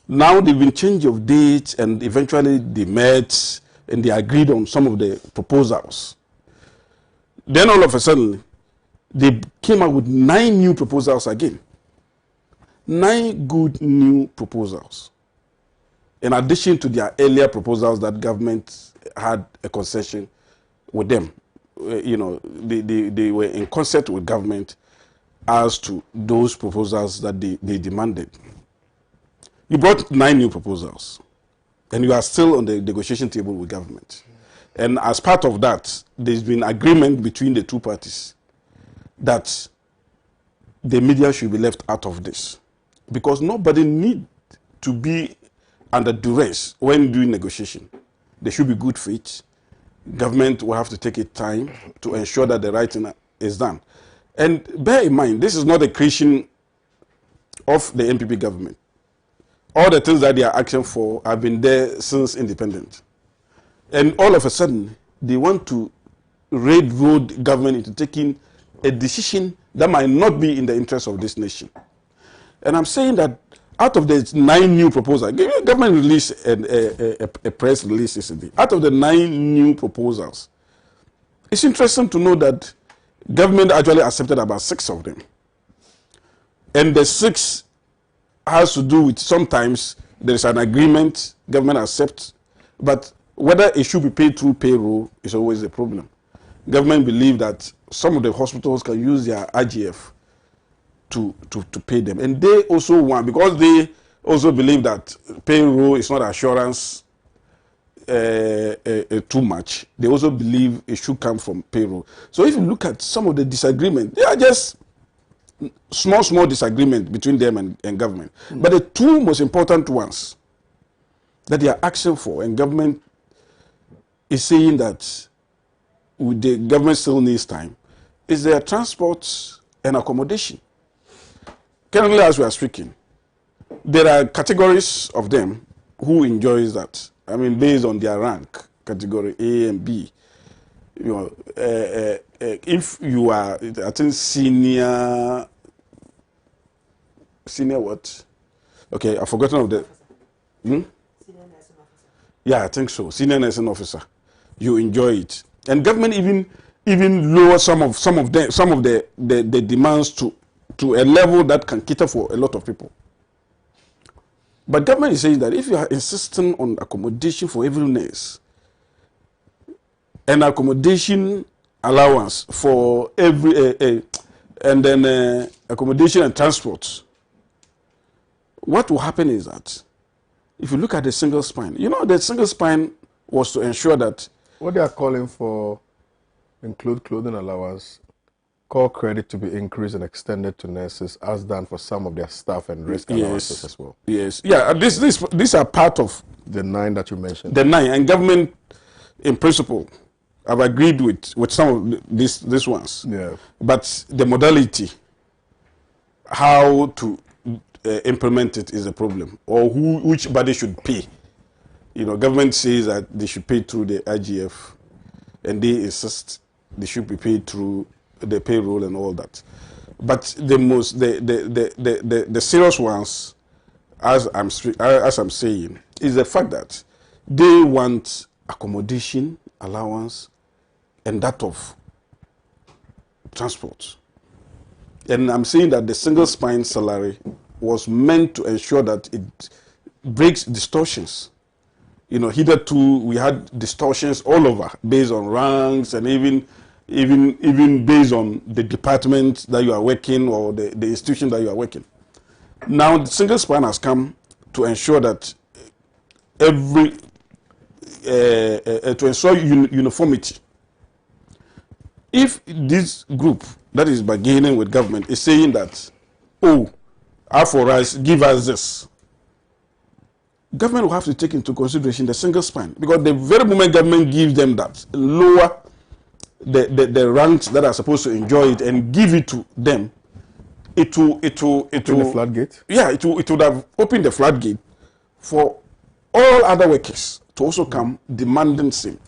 Now they've been change of dates, and eventually they met and they agreed on some of the proposals. Then all of a sudden, they came out with 9 new proposals again. 9 good new proposals. In addition to their earlier proposals that government had a concession with them. You know, they were in concert with government as to those proposals that they demanded. You brought 9 new proposals, and you are still on the negotiation table with government. And as part of that, there's been agreement between the two parties that the media should be left out of this, because nobody need to be under duress when doing negotiation. There should be good faith. Government will have to take its time to ensure that the right thing is done. And bear in mind, this is not a creation of the NPP government. All the things that they are asking for have been there since independence. And all of a sudden, they want to railroad government into taking a decision that might not be in the interest of this nation. And I'm saying that out of the 9 new proposals, government released a press release yesterday. Out of the 9 new proposals, it's interesting to know that government actually accepted about 6 of them. And the 6 has to do with sometimes there is an agreement, government accepts, but whether it should be paid through payroll is always a problem. Government believe that some of the hospitals can use their IGF to pay them. And they also want, because they also believe that payroll is not assurance too much, they also believe it should come from payroll. So if you look at some of the disagreement, they are just small disagreement between them and government. But the 2 most important ones that they are asking for, and government is saying that the government still needs time, is their transport and accommodation. Currently, as we are speaking, there are categories of them who enjoys that. I mean, based on their rank, category A and B. You know, if you are, I think, senior what? Okay, I've forgotten of the. Senior nursing officer. Yeah, I think so. Senior nursing officer, you enjoy it, and government even lower some of the demands to a level that can cater for a lot of people. But government is saying that if you are insisting on accommodation for every nurse, and accommodation allowance for every, and then accommodation and transport, what will happen is that if you look at the single spine, you know, the single spine was to ensure that what they are calling for include clothing allowance, core credit to be increased and extended to nurses, as done for some of their staff, and risk allowances as well. Yes, yeah, these are part of the 9 that you mentioned. The 9, and government, in principle, have agreed with some of these ones. Yeah. But the modality, how to implement it is a problem, or which body should pay. You know, government says that they should pay through the IGF, and they insist they should be paid through the payroll and all that. But the serious ones, as I'm saying, is the fact that they want accommodation allowance and that of transport. And I'm saying that the single spine salary was meant to ensure that it breaks distortions. You know, hitherto we had distortions all over based on ranks, and even based on the department that you are working, or the institution that you are working. Now the single spine has come to ensure that to ensure uniformity. If this group that is bargaining with government is saying that, oh, for us, give us this, government will have to take into consideration the single spine, because the very moment government gives them that, lower the ranks that are supposed to enjoy it and give it to them, it will the floodgate. Yeah, it would have opened the floodgate for all other workers to also come demanding same.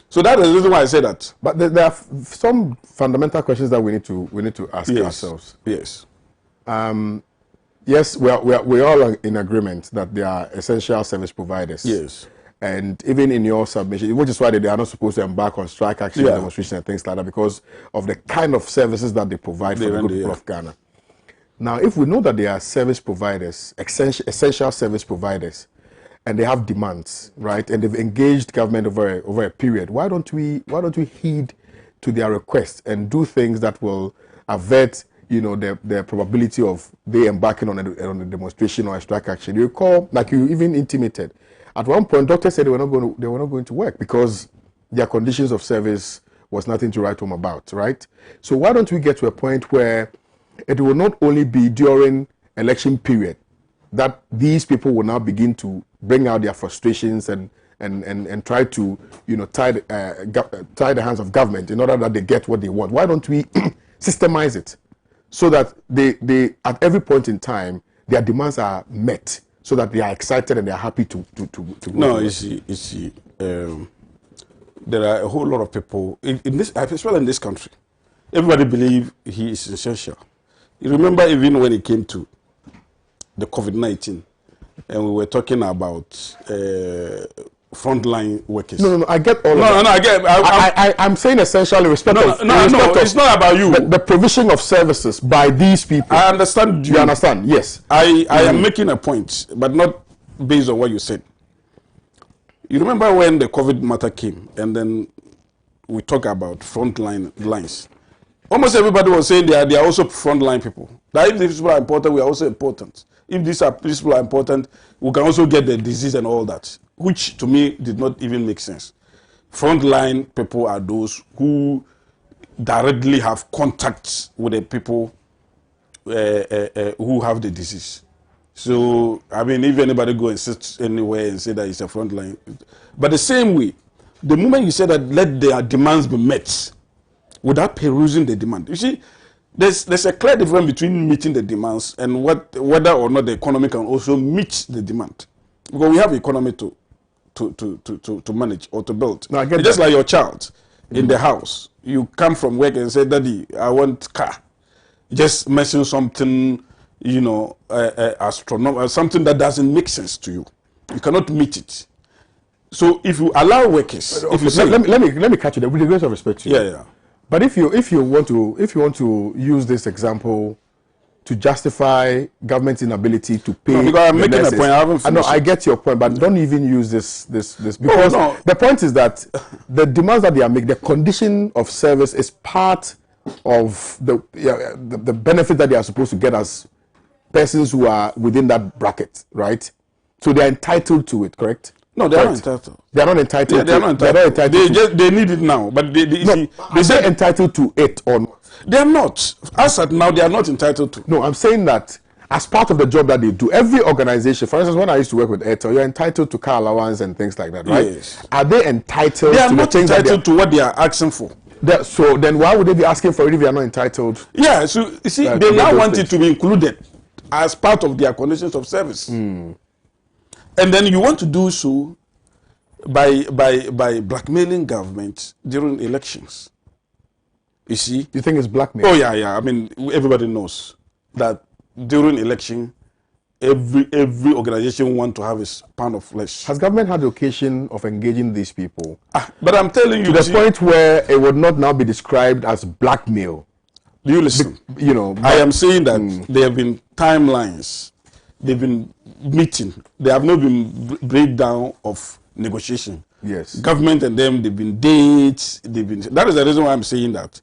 So that is the reason why I say that. But there are some fundamental questions that we need to ask ourselves. Yes. Yes, we're all in agreement that they are essential service providers. Yes. And even in your submission, which is why they are not supposed to embark on strike action, demonstration, and things like that, because of the kind of services that they provide for the good people of Ghana. Now, if we know that they are service providers, essential service providers, and they have demands, right, and they've engaged government over a period, why don't we heed to their requests and do things that will avert, the probability of they embarking on a demonstration or a strike action? You recall, like you even intimated, at one point, doctors said they were not going to work because their conditions of service was nothing to write home about, right? So why don't we get to a point where it will not only be during election period that these people will now begin to bring out their frustrations and try to tie the hands of government in order that they get what they want. Why don't we systemize it so that they at every point in time their demands are met, so that they are excited and they are happy to go. No, you see, there are a whole lot of people in this, especially in this country. Everybody believe he is essential. You remember even when it came to the COVID-19, and we were talking about frontline workers. No, I get all of that. No, I get. I'm saying essentially respect of. No, it's not about you. The provision of services by these people. I understand. You understand? Yes. I am making a point, but not based on what you said. You remember when the COVID matter came, and then we talk about frontline lines. Almost everybody was saying they are also frontline people. That if these people are important, we are also important. If these people are important, we can also get the disease and all that, which to me did not even make sense. Frontline people are those who directly have contacts with the people who have the disease. So, I mean, if anybody go and sit anywhere and say that it's a frontline, but the same way, the moment you say that let their demands be met, without perusing the demand. You see, there's a clear difference between meeting the demands and whether or not the economy can also meet the demand. Because we have economy to manage or to build. No, I get just like your child in the house. You come from work and say, Daddy, I want car. Just mention something, astronomical, something that doesn't make sense to you. You cannot meet it. So if you allow workers, okay, if you say, let me catch you there with the greatest of respect to you. Yeah. But if you want to use this example to justify government's inability to pay, because I'm making a point. I haven't finished. I get your point, but don't even use this because the point is that the demands that they are making, the condition of service is part of the benefit that they are supposed to get as persons who are within that bracket, right? So they are entitled to it, correct? No, they are not entitled. They are not entitled. Yeah, they are not entitled. They need it now, but they say entitled to it or not. They are not. As at now, they are not entitled to. No, I'm saying that as part of the job that they do, every organization, for instance, when I used to work with Airtel, you're entitled to car allowance and things like that, right? Yes. Are they entitled? They are not entitled to what they are asking for. So then, why would they be asking for it if they are not entitled? Yeah. So you see, they now want it to be included as part of their conditions of service, and then you want to do so by blackmailing government during elections. You see? You think it's blackmail? Oh yeah. I mean, everybody knows that during election, every organization want to have its pound of flesh. Has government had the occasion of engaging these people? But I'm telling you, to the point where it would not now be described as blackmail. Do you listen? I am saying that there have been timelines. They've been meeting. There have not been breakdown of negotiation. Yes. Government and them, they've been dates. That is the reason why I'm saying that.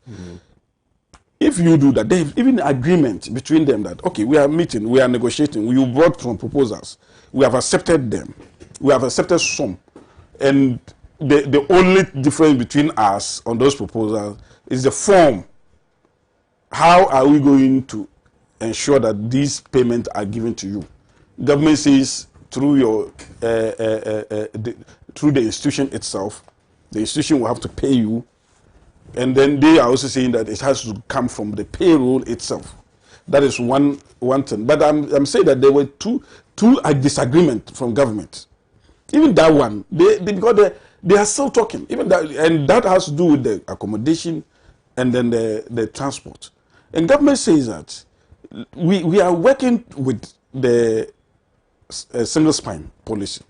If you do that, there's even agreement between them that, okay, we are meeting, we are negotiating, we brought some proposals. We have accepted them. We have accepted some. And the only difference between us on those proposals is the form. How are we going to ensure that these payments are given to you? Government says through your through the institution itself. The institution will have to pay you, and then they are also saying that it has to come from the payroll itself. That is one thing. But I'm saying that there were two disagreement from government. Even that one, because they are still talking. Even that, and that has to do with the accommodation and then the transport. And government says that we are working with the single spine policy,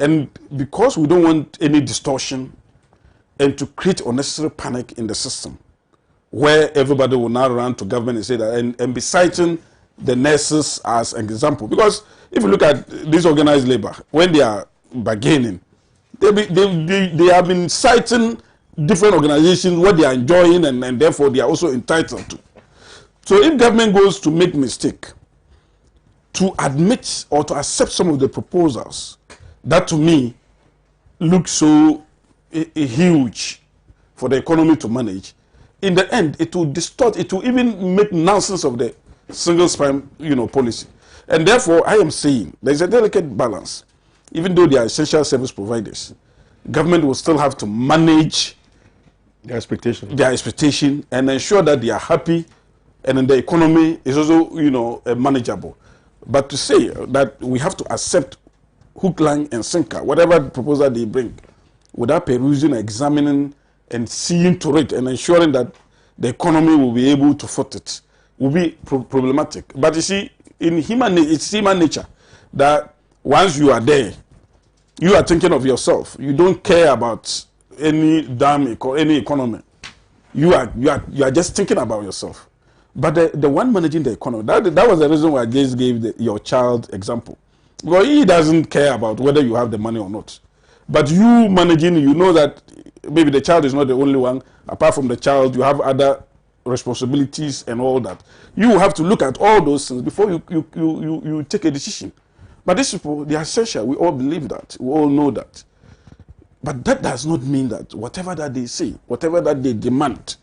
and because we don't want any distortion and to create unnecessary panic in the system, where everybody will now run to government and say that and be citing the nurses as an example. Because if you look at this organized labor, when they are bargaining, they have been citing different organizations, what they are enjoying, and therefore they are also entitled to. So if government goes to make mistake, to admit or to accept some of the proposals, that to me looks so huge for the economy to manage, in the end it will distort, it will even make nonsense of the single spine policy. And therefore I am saying there is a delicate balance. Even though they are essential service providers, government will still have to manage their expectation and ensure that they are happy, and then the economy is also manageable. But to say that we have to accept hook, line, and sinker, whatever proposal they bring, without perusing, examining, and seeing to it, and ensuring that the economy will be able to foot it, will be problematic. But you see, it's human nature that once you are there, you are thinking of yourself. You don't care about any any economy. You are just thinking about yourself. But the one managing the economy, that was the reason why I just gave your child example. Because he doesn't care about whether you have the money or not. But you managing, you know that maybe the child is not the only one. Apart from the child, you have other responsibilities and all that. You have to look at all those things before you take a decision. But these people, they are essential. We all believe that. We all know that. But that does not mean that whatever that they say, whatever that they demand,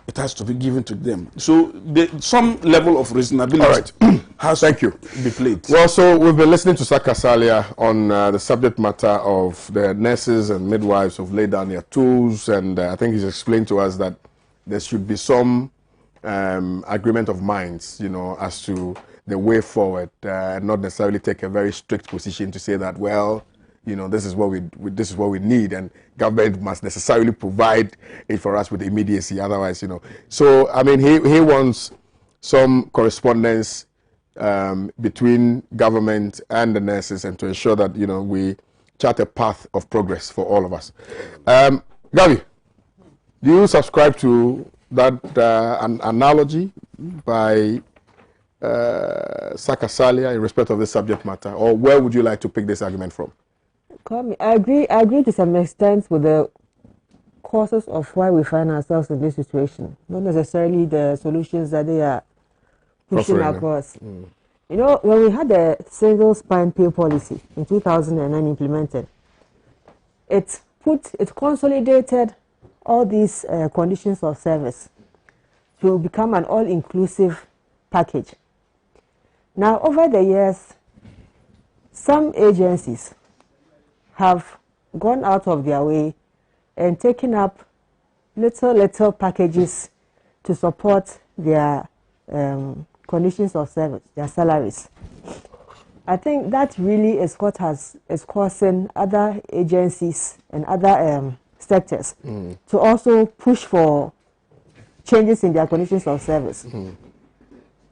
it has to be given to them. So some level of reasonability has to be played. Well, so we've been listening to Saka Salia on the subject matter of the nurses and midwives who've laid down their tools, and I think he's explained to us that there should be some agreement of minds, as to the way forward, and not necessarily take a very strict position to say that, well, this is what we need, and government must necessarily provide it for us with immediacy. Otherwise, So I mean, he wants some correspondence between government and the nurses, and to ensure that we chart a path of progress for all of us. Gavi, do you subscribe to that an analogy by Saka Salia in respect of this subject matter, or where would you like to pick this argument from? I agree to some extent with the causes of why we find ourselves in this situation, not necessarily the solutions that they are pushing across. When we had the single spine pay policy in 2009 implemented, it consolidated all these conditions of service to become an all-inclusive package. Now, over the years, some agencies have gone out of their way and taken up little packages to support their conditions of service, their salaries. I think that really is what is causing other agencies and other sectors to also push for changes in their conditions of service.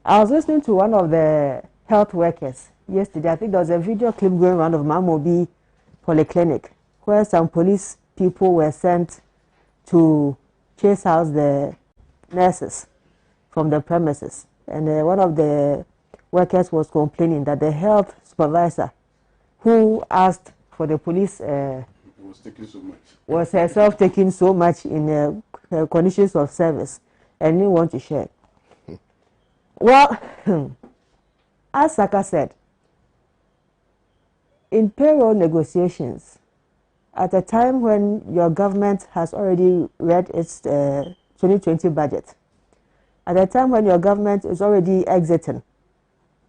I was listening to one of the health workers yesterday. I think there was a video clip going around of Mamobi Polyclinic, where some police people were sent to chase out the nurses from the premises. And one of the workers was complaining that the health supervisor who asked for the police was herself taking so much in conditions of service and didn't want to share. Well, as Saka said, in payroll negotiations, at a time when your government has already read its 2020 budget, at a time when your government is already exiting,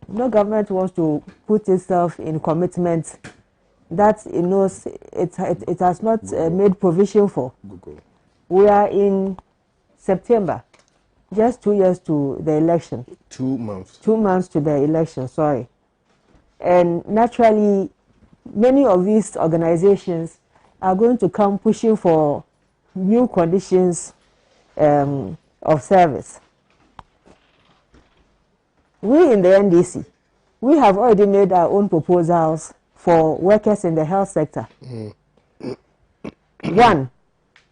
no government wants to put itself in commitment that it knows it has not made provision for. We are in September, just 2 years to the election. 2 months. 2 months to the election, sorry. And naturally, many of these organizations are going to come pushing for new conditions of service. We in the NDC, we have already made our own proposals for workers in the health sector. One,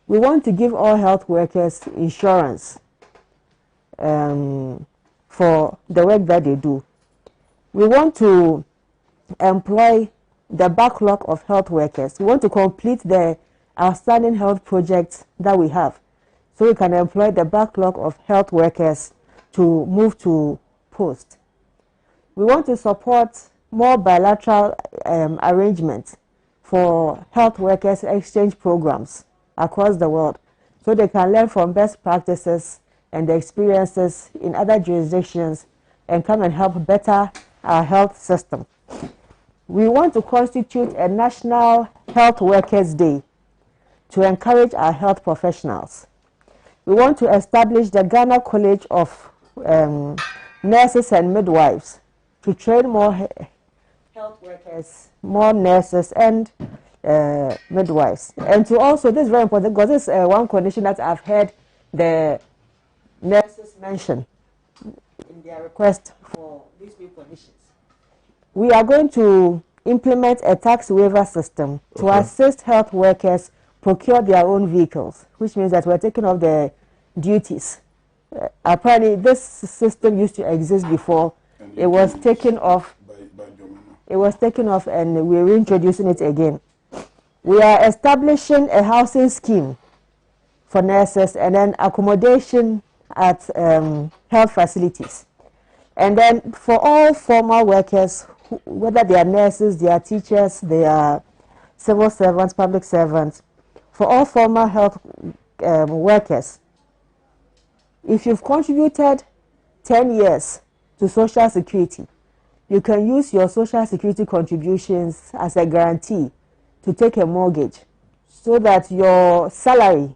we want to give all health workers insurance for the work that they do. We want to employ the backlog of health workers. We want to complete the outstanding health projects that we have, so we can employ the backlog of health workers to move to post. We want to support more bilateral arrangements for health workers exchange programs across the world, so they can learn from best practices and the experiences in other jurisdictions and come and help better our health system. We want to constitute a National Health Workers Day to encourage our health professionals. We want to establish the Ghana College of Nurses and Midwives to train more health workers, more nurses and midwives. And to also, this is very important because this is one condition that I've heard the nurses mention in their request for these new conditions. We are going to implement a tax waiver system to assist health workers procure their own vehicles, which means that we're taking off the duties. Apparently, this system used to exist before. It was taken off. It was taken off, and we're reintroducing it again. We are establishing a housing scheme for nurses and then accommodation at health facilities. And then for all formal workers, whether they are nurses, they are teachers, they are civil servants, public servants, for all formal health workers, if you've contributed 10 years to Social Security, you can use your Social Security contributions as a guarantee to take a mortgage, so that your salary,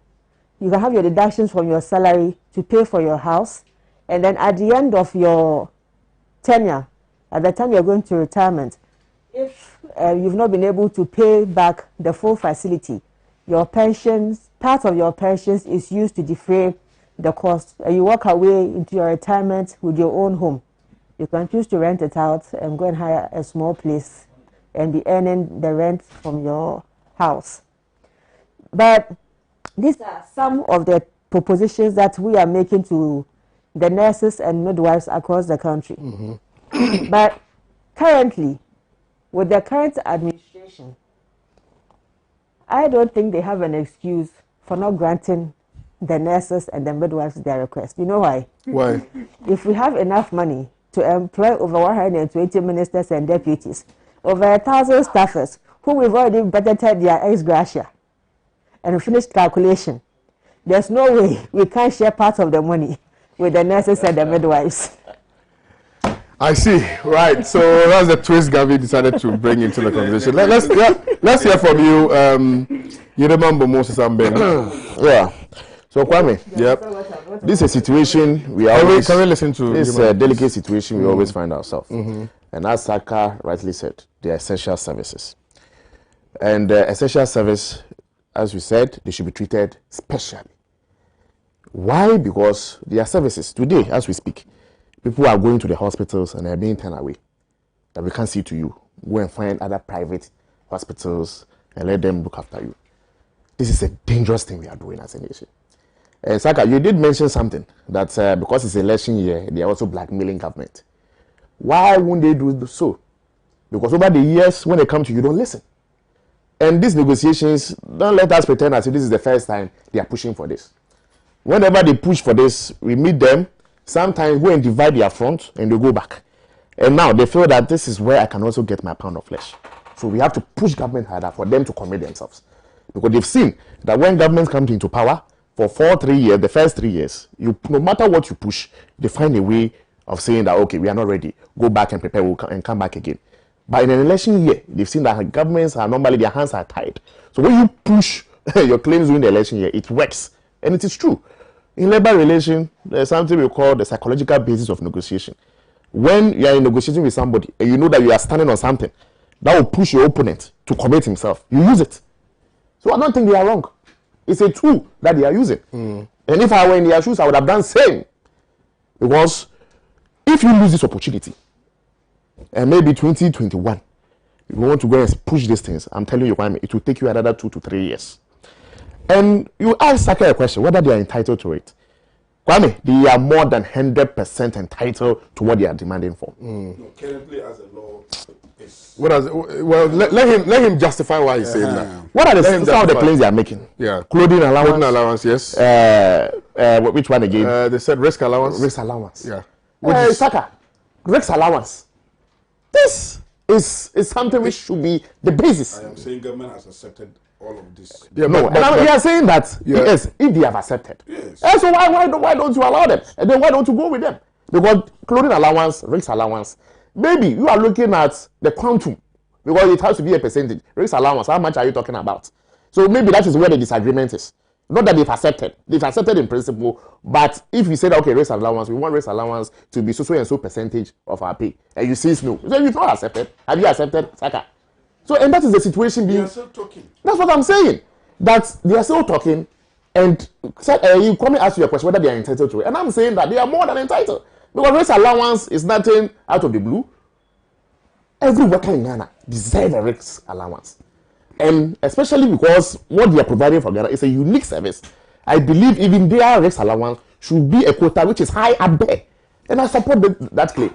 you can have your deductions from your salary to pay for your house, and then at the end of your tenure, at the time you're going to retirement, if you've not been able to pay back the full facility, your pensions, part of your pensions is used to defray the cost, and you walk away into your retirement with your own home. You can choose to rent it out and go and hire a small place and be earning the rent from your house. But these are some of the propositions that we are making to the nurses and midwives across the country. But currently, with the current administration, I don't think they have an excuse for not granting the nurses and the midwives their request. You know why? Why? If we have enough money to employ over 120 ministers and deputies, over 1,000 staffers who we've already budgeted their ex gratia and finished calculation, there's no way we can't share part of the money with the nurses and the midwives. I see. Right. So that's the twist Gavi decided to bring into the conversation. Let's hear from you. You remember Moses Amben? Yeah. So Kwame, this is a situation we always. Can we listen to this delicate situation we always find ourselves? And as Saka rightly said, they are essential services, and essential service, as we said, they should be treated specially. Why? Because they are services. Today, as we speak, people are going to the hospitals and they're being turned away. That we can't see to you. Go and find other private hospitals and let them look after you. This is a dangerous thing we are doing as a nation. Saka, you did mention something that because it's election year, they are also blackmailing government. Why won't they do so? Because over the years, when they come to you, don't listen. And these negotiations, don't let us pretend as if this is the first time they are pushing for this. Whenever they push for this, we meet them, sometimes go and divide their front and they go back. And now they feel that this is where I can also get my pound of flesh. So we have to push government harder for them to commit themselves. Because they've seen that when governments come into power, for 3 years, the first 3 years, no matter what you push, they find a way of saying that, okay, we are not ready, go back and prepare, and come back again. But in an election year, they've seen that governments are normally, their hands are tied. So when you push your claims during the election year, it works. And it is true. In labor relations, there's something we call the psychological basis of negotiation. When you are in negotiation with somebody and you know that you are standing on something, that will push your opponent to commit himself. You use it. So I don't think they are wrong. It's a tool that they are using. And if I were in their shoes, I would have done the same. Because if you lose this opportunity, and maybe 2021, if you want to go and push these things, I'm telling you, Kwame, it will take you another 2 to 3 years. And you ask Saka a question, whether they are entitled to it. Kwame, they are more than 100% entitled to what they are demanding for. No, currently, as a law, well, let him justify why he's saying that. What are some of the claims they are making? Yeah. Clothing allowance, yes. Which one again? They said risk allowance. Risk allowance. Yeah. Saka, risk allowance. This is something which should be the basis. I am saying government has accepted all of this. Yeah, no, we are saying that yes, if they have accepted. Yes. And so why don't you allow them? And then why don't you go with them? Because clothing allowance, risk allowance, maybe you are looking at the quantum, because it has to be a percentage. Risk allowance, how much are you talking about? So maybe that is where the disagreement is. Not that they've accepted in principle, but if you say that, okay, risk allowance, we want risk allowance to be so and so percentage of our pay, and you say no, so you've not accepted. Have you accepted, Saka? So, and that is the situation being. They are still talking. That's what I'm saying. That they are still talking, and you come and ask you a question whether they are entitled to it, and I'm saying that they are more than entitled, because risk allowance is nothing out of the blue. Every worker in Ghana deserves a risk allowance. And especially because what they are providing for Ghana is a unique service. I believe even their risk allowance should be a quota which is high up there. And I support that claim.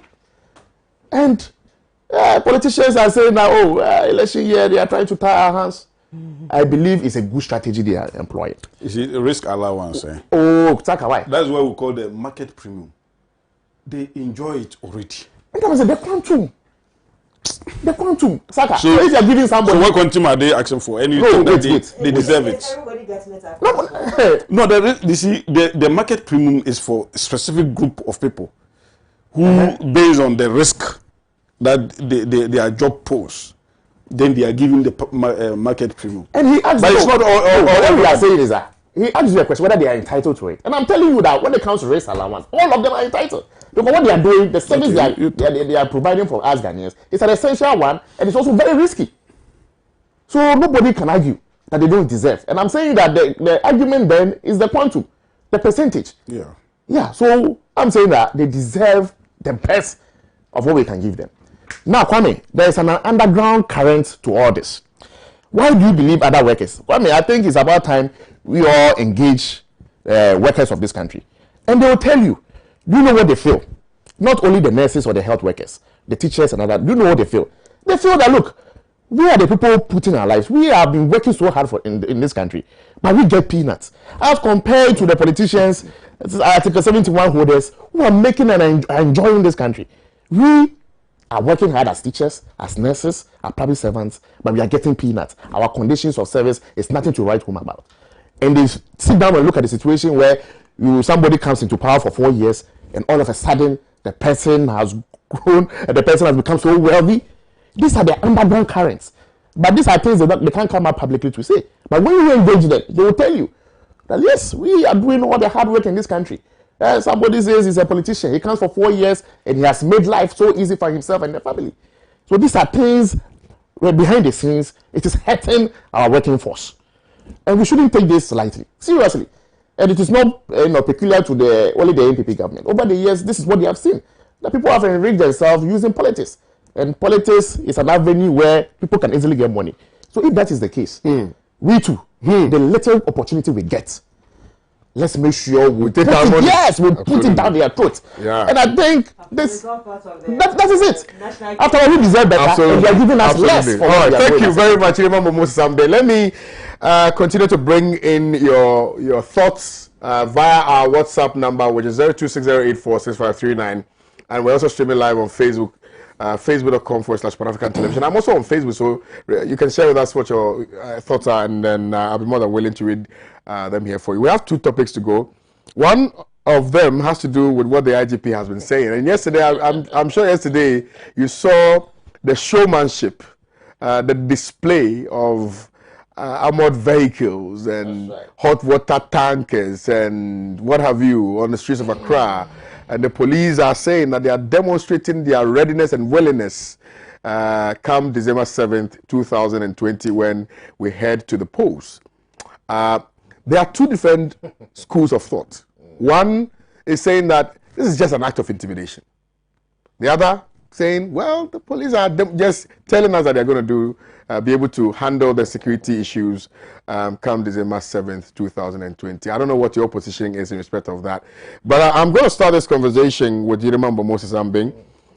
And politicians are saying that, election year, they are trying to tie our hands. I believe it's a good strategy they are employing. Is it a risk allowance? Oh, Taka, why? That's what we call the market premium. They enjoy it already. And that was the quantum. The quantum, Saka. So if you are giving somebody, so what quantum are they asking for? And you think that they deserve it? Everybody gets better. no, you see, the market premium is for a specific group of people who, based on the risk that their job poses, then they are giving the market premium. And he asked, but it's not all. What we are saying is that he asked you a question whether they are entitled to it, and I'm telling you that when it comes to race allowance, all of them are entitled. Because what they are doing, the service they are providing for us Ghanaians, is an essential one, and it's also very risky. So nobody can argue that they don't deserve. And I'm saying that the argument then is the quantum, the percentage. Yeah. So I'm saying that they deserve the best of what we can give them. Now, Kwame, there is an underground current to all this. Why do you believe other workers? Kwame, I think it's about time we all engage workers of this country. And they will tell you, do you know what they feel? Not only the nurses or the health workers, the teachers and other. Do you know what they feel? They feel that, look, we are the people putting our lives. We have been working so hard in this country, but we get peanuts. As compared to the politicians, Article 71 holders, who are making and enjoying this country. We are working hard as teachers, as nurses, as public servants, but we are getting peanuts. Our conditions of service is nothing to write home about. And they sit down and look at the situation where somebody comes into power for 4 years, and all of a sudden the person has grown and the person has become so wealthy. These are the underground currents. But these are things that they can't come out publicly to say. But when you engage them, they will tell you that yes, we are doing all the hard work in this country. Somebody says he's a politician. He comes for 4 years and he has made life so easy for himself and the family. So these are things where behind the scenes, it is hurting our working force. And we shouldn't take this lightly. Seriously. And it is not peculiar to only the NPP government. Over the years, this is what they have seen. That people have enriched themselves using politics. And politics is an avenue where people can easily get money. So if that is the case, we too, the little opportunity we get, let's make sure we take our money. Yes, we put it down their throat. Yeah. And I think that is it. After all, we deserve better, and they are giving us less. All right, thank you very much, Momo Sambe. Let me continue to bring in your thoughts via our WhatsApp number, which is 0260846539, and we're also streaming live on Facebook. Facebook.com/Pan-African Television. I'm also on Facebook, so you can share with us what your thoughts are, and then I'll be more than willing to read them here for you. We have 2 topics to go. One of them has to do with what the IGP has been saying. And yesterday, I'm sure yesterday you saw the showmanship, the display of armored vehicles and hot water tankers and what have you on the streets of Accra. And the police are saying that they are demonstrating their readiness and willingness come December 7th, 2020, when we head to the polls. There are two different schools of thought. One is saying that this is just an act of intimidation. The other saying, well, the police are just telling us that they're going to be able to handle the security issues come December 7th, 2020. I don't know what your position is in respect of that. But I'm going to start this conversation with Yiremambo Moses Ambing.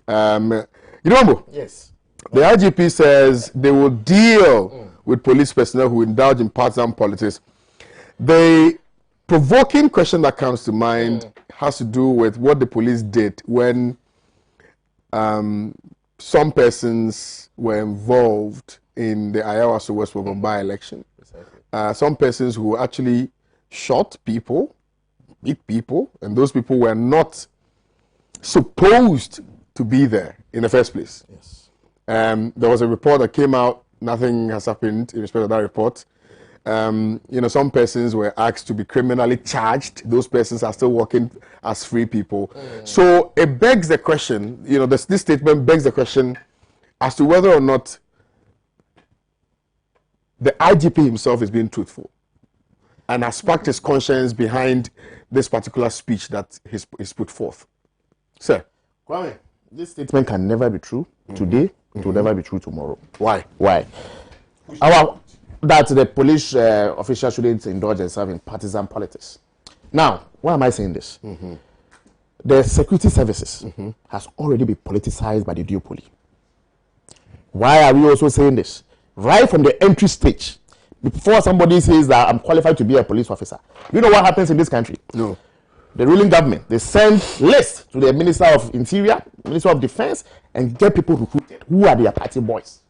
Yiremambo. Yes. The IGP says they will deal with police personnel who indulge in partisan politics. The provoking question that comes to mind has to do with what the police did when some persons were involved in the Ayawaso West Wogon by-election. Some persons who actually shot people, beat people, and those people were not supposed to be there in the first place. Yes. There was a report that came out. Nothing has happened in respect of that report. Some persons were asked to be criminally charged. Those persons are still working as free people. So it begs the question, this statement begs the question as to whether or not the IGP himself is being truthful and has sparked his conscience behind this particular speech that is put forth. Sir. Kwame, this statement can never be true today. It will never be true tomorrow. Why? That the police officials shouldn't indulge themselves in partisan politics. Now, why am I saying this? The security services has already been politicized by the duopoly. Why are we also saying this? Right from the entry stage, before somebody says that I'm qualified to be a police officer, you know what happens in this country? No. The ruling government, they send lists to the Minister of Interior, Minister of Defense, and get people recruited who are their party boys.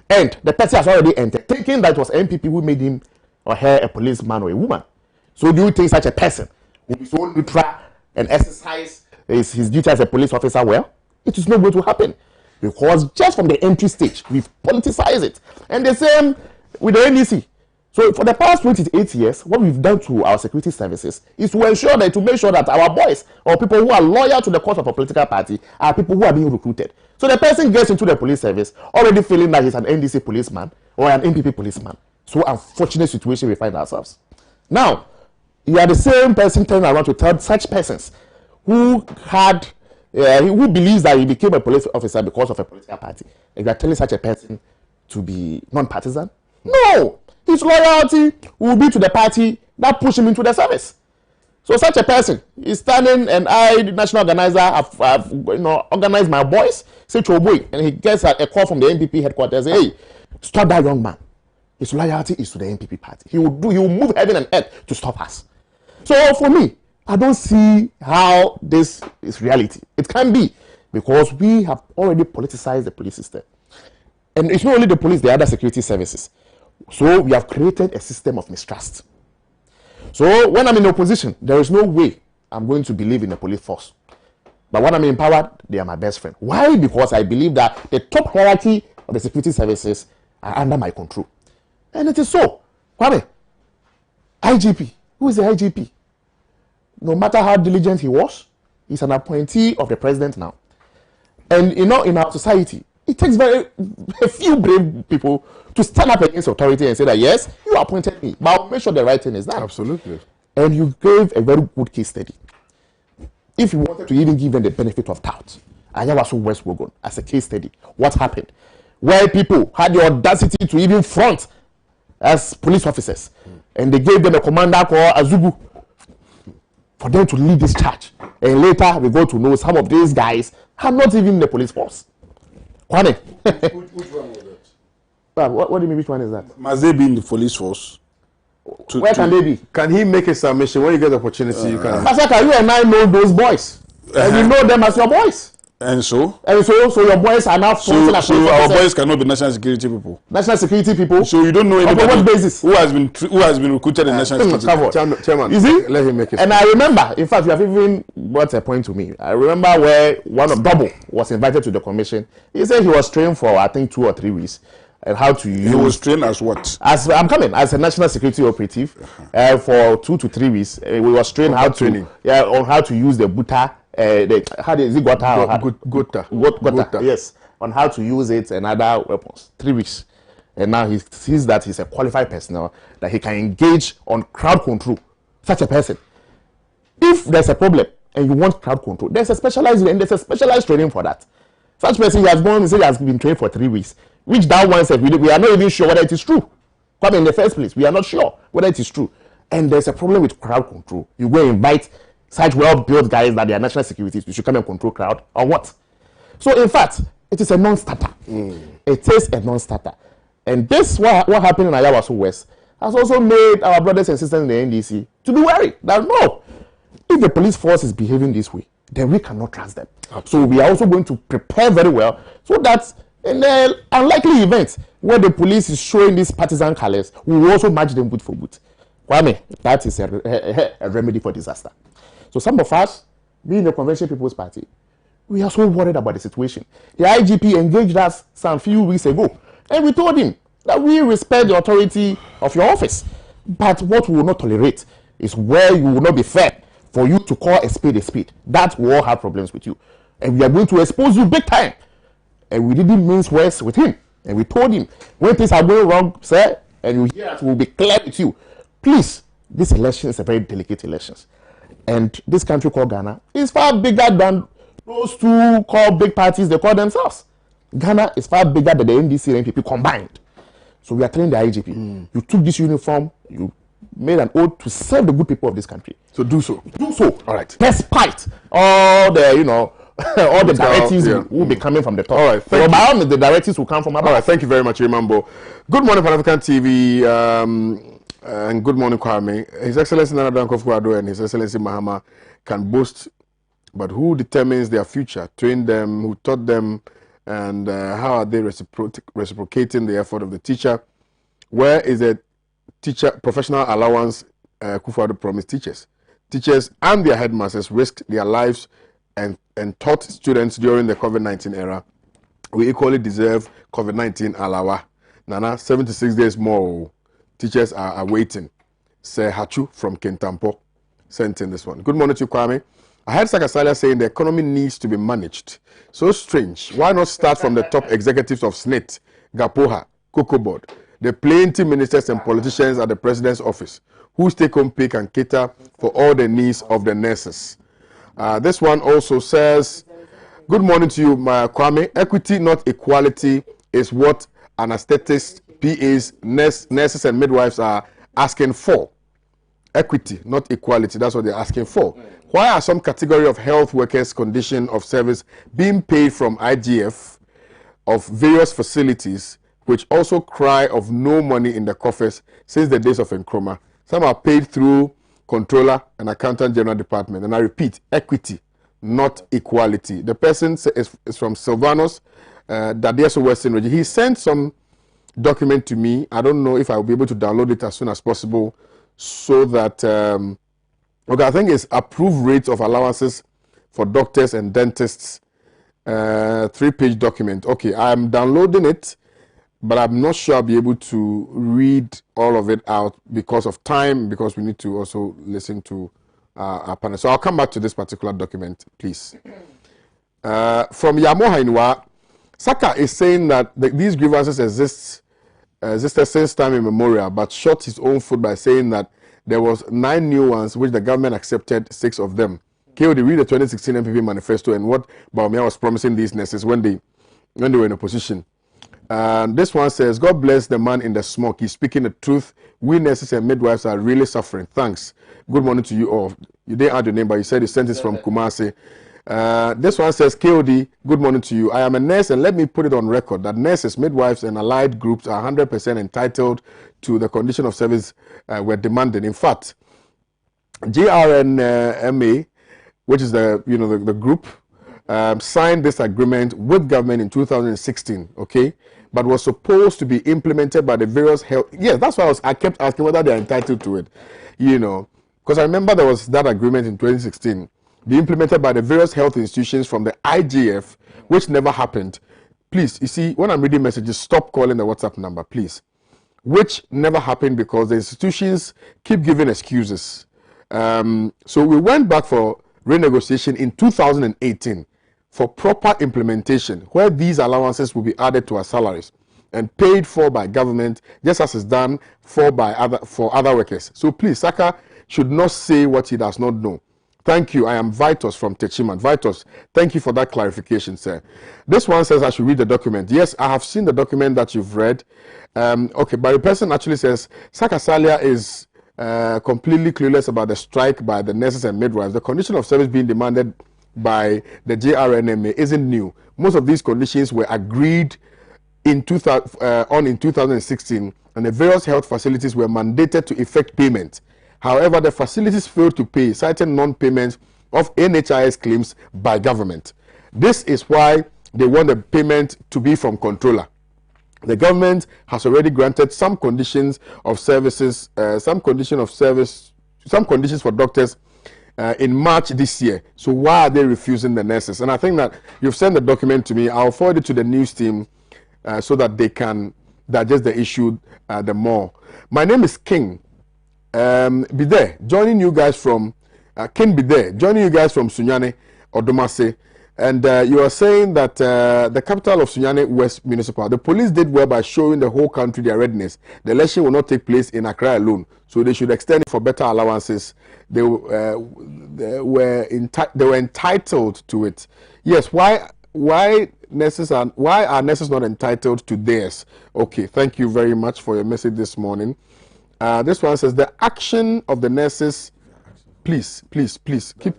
And the person has already entered, thinking that it was MPP who made him or her a policeman or a woman. So do you think such a person will be so neutral and exercise his duty as a police officer well? It is not going to happen. Because just from the entry stage, we've politicized it. And the same with the NDC. So for the past 28 years, what we've done to our security services is to make sure that our boys or people who are loyal to the cause of a political party are people who are being recruited. So the person gets into the police service already feeling that he's an NDC policeman or an MPP policeman. So unfortunate situation we find ourselves. Now, you are the same person turning around to tell such persons who believes that he became a police officer because of a political party. And you are telling such a person to be non-partisan? No! His loyalty will be to the party that pushed him into the service. So such a person is standing, and I, the national organizer, have organized my boys, say Choboy, and he gets a call from the NPP headquarters, hey, stop that young man. His loyalty is to the NPP party. He will move heaven and earth to stop us. So for me, I don't see how this is reality. It can be, because we have already politicized the police system. And it's not only the police, the other security services. So we have created a system of mistrust. So when I'm in opposition, there is no way I'm going to believe in the police force. But when I'm empowered, they are my best friend. Why? Because I believe that the top hierarchy of the security services are under my control. And it is so. Kwame, IGP, who is the IGP? No matter how diligent he was, he's an appointee of the president now. And in our society, it takes a few brave people to stand up against authority and say that, yes, you appointed me, but I'll make sure the right thing is done. Absolutely. And you gave a very good case study. If you wanted to even give them the benefit of doubt, Ayawaso West Wogon as a case study, what happened? Where people had the audacity to even front as police officers, and they gave them a commander called Azubu for them to lead this charge. And later we go to know some of these guys are not even in the police force. Kwame. Which one was that? What do you mean, which one is that? Must they be in the police force? Where can they be? Can he make a submission when you get the opportunity? You can. Masaka, you and I know those boys. And you know them as your boys. And so your boys are now so our boys cannot be national security people. National security people. So you don't know anybody on what basis? who has been recruited in national security. Chairman, you see, let him make it. And I remember, in fact, you have even brought a point to me. I remember where one of Double was invited to the commission. He said he was trained for I think 2 or 3 weeks. And how to use. He was trained as what? As a national security operative for 2 to 3 weeks. We was trained on how to use the buta. How is it gota? Yes, on how to use it and other weapons. 3 weeks, and now he sees that he's a qualified personnel that he can engage on crowd control. Such a person, if there's a problem and you want crowd control, there's a specialized training for that. Such person he has been trained for 3 weeks. Which that one said we are not even sure whether it is true. Come in the first place, we are not sure whether it is true. And there's a problem with crowd control. You go invite such well-built guys that they are national securities. You should come and control crowd or what? So in fact, it is a non-starter. It is a non-starter. And this what happened in Ayawaso West has also made our brothers and sisters in the NDC to be worried that no, if the police force is behaving this way, then we cannot trust them. So we are also going to prepare very well so that in the unlikely events where the police is showing these partisan colors, we will also match them boot for boot. Kwame, that is a remedy for disaster. So some of us, being the Convention People's Party, we are so worried about the situation. The IGP engaged us some few weeks ago, and we told him that we respect the authority of your office. But what we will not tolerate is where you will not be fair for you to call a spade a spade. That will all have problems with you. And we are going to expose you big time. And we didn't mince words with him. And we told him, when things are going wrong, sir, and you hear us, we'll be clear with you. Please, this election is a very delicate election. And this country called Ghana is far bigger than those two called big parties they call themselves. Ghana is far bigger than the NDC and NPP combined. So we are telling the IGP, you took this uniform, you made an oath to serve the good people of this country. So do so. Do so. All right. Despite all the, all the directives will be coming from the top. All right. So by all means, the directives will come from above. All right. Thank you very much, Imambo. Good morning, Pan African TV. And good morning, Kwame. His Excellency Nana Dankwa-Addo and His Excellency Mahama can boast, but who determines their future? Trained them, who taught them, and how are they reciprocating the effort of the teacher? Where is the teacher professional allowance Kufuor promised teachers? Teachers and their headmasters risked their lives and taught students during the COVID-19 era. We equally deserve COVID-19 alawa. Nana, 76 days more. Teachers are awaiting. Say Hachu from Kentampo sent in this one. Good morning to you, Kwame. I heard Sakasalia saying the economy needs to be managed. So strange. Why not start from the top executives of SNIT, Gapoha, Cocoa Board, the plenty ministers and politicians at the president's office, whose take-home pay can cater for all the needs of the nurses. This one also says, good morning to you, Kwame. Equity, not equality, is what anesthetists, PAs, nurses and midwives are asking for. Equity, not equality. That's what they're asking for. Why are some category of health workers' condition of service being paid from IGF of various facilities, which also cry of no money in the coffers since the days of Nkrumah? Some are paid through Controller and Accountant General Department. And I repeat, equity, not equality. The person is from Silvanos, Dadieso Western Region. He sent some document to me. I don't know if I will be able to download it as soon as possible so that okay, I think it's approved rates of allowances for doctors and dentists, 3-page document. Okay, I'm downloading it, but I'm not sure I'll be able to read all of it out because of time, because we need to also listen to our panel. So I'll come back to this particular document, please. From Yamoha Inwa, Saka is saying that these grievances existed since time immemorial, but shot his own foot by saying that there was 9 new ones, which the government accepted 6 of them. KOD, read the 2016 MPP manifesto and what Bawumia was promising these nurses when they were in opposition. This one says, God bless the man in the smoke. He's speaking the truth. We nurses and midwives are really suffering. Thanks. Good morning to you all. You didn't add your name, but you said you sent this from Kumasi. This one says, KOD, good morning to you. I am a nurse, and let me put it on record that nurses, midwives, and allied groups are 100% entitled to the condition of service we're demanding. In fact, GRNMA, which is the group, signed this agreement with government in 2016, okay, but was supposed to be implemented by the various health. Yes, that's why I kept asking whether they are entitled to it, you know, because I remember there was that agreement in 2016, be implemented by the various health institutions from the IGF, which never happened. Please, you see, when I'm reading messages, stop calling the WhatsApp number, please. Which never happened because the institutions keep giving excuses. So we went back for renegotiation in 2018 for proper implementation, where these allowances will be added to our salaries and paid for by government, just as is done for other workers. So please, Saka should not say what he does not know. Thank you. I am Vitus from Techiman. Vitus, thank you for that clarification, sir. This one says I should read the document. Yes, I have seen the document that you've read. Okay, but the person actually says Saka Salia is completely clueless about the strike by the nurses and midwives. The condition of service being demanded by the JRNMA isn't new. Most of these conditions were agreed in 2016, and the various health facilities were mandated to effect payment. However, the facilities failed to pay, citing non-payment of NHIS claims by government. This is why they want the payment to be from controller. The government has already granted some conditions of services, some conditions for doctors in March this year. So why are they refusing the nurses? And I think that you've sent the document to me. I'll forward it to the news team so that they can digest the issue the more. My name is King. Be there, joining you guys from King Be there, joining you guys from Sunyane or Domase. And you are saying that the capital of Sunyane West Municipal, the police did well by showing the whole country their readiness. The election will not take place in Accra alone, so they should extend it for better allowances. They were entitled to it. Yes, why are nurses not entitled to theirs? Okay, thank you very much for your message this morning. This one says the action of the nurses, please keep.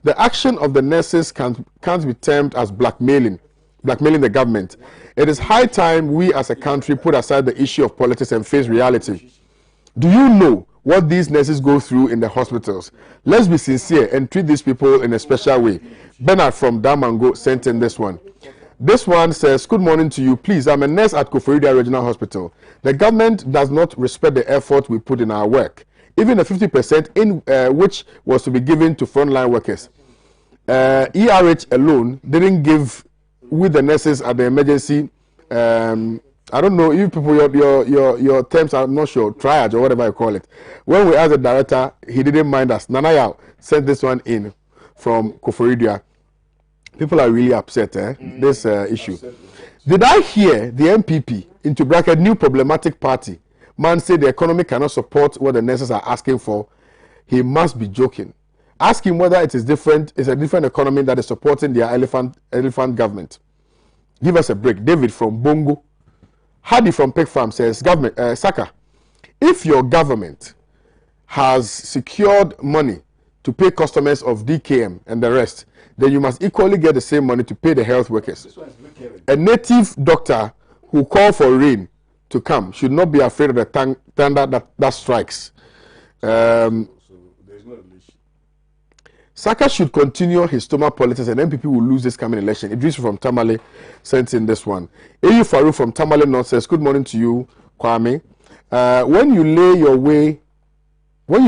The action of the nurses can't be termed as blackmailing the government. It is high time we as a country put aside the issue of politics and face reality. Do you know what these nurses go through in the hospitals? Let's be sincere and treat these people in a special way. Bernard from Damango sent in this one. This one says, good morning to you. Please, I'm a nurse at Koforidua Regional Hospital. The government does not respect the effort we put in our work. Even the 50% in which was to be given to frontline workers. ERH alone didn't give with the nurses at the emergency. I don't know, you people, your terms, I'm not sure, triage or whatever you call it. When we asked the director, he didn't mind us. Nanaya sent this one in from Koforidua. People are really upset, this issue. Did I hear the MPP, into bracket, new problematic party, man say the economy cannot support what the nurses are asking for? He must be joking. Ask him whether it is different. It's a different economy that is supporting their elephant government. Give us a break. David from Bongo. Hadi from Pig Farm says, government, Saka, if your government has secured money to pay customers of DKM and the rest, then you must equally get the same money to pay the health workers. A native doctor who called for rain to come should not be afraid of the thunder that strikes. Saka should continue his stomach politics and NPP will lose this coming election. Idris from Tamale sent in this one. Ayu Faru from Tamale North says, good morning to you, Kwame. When you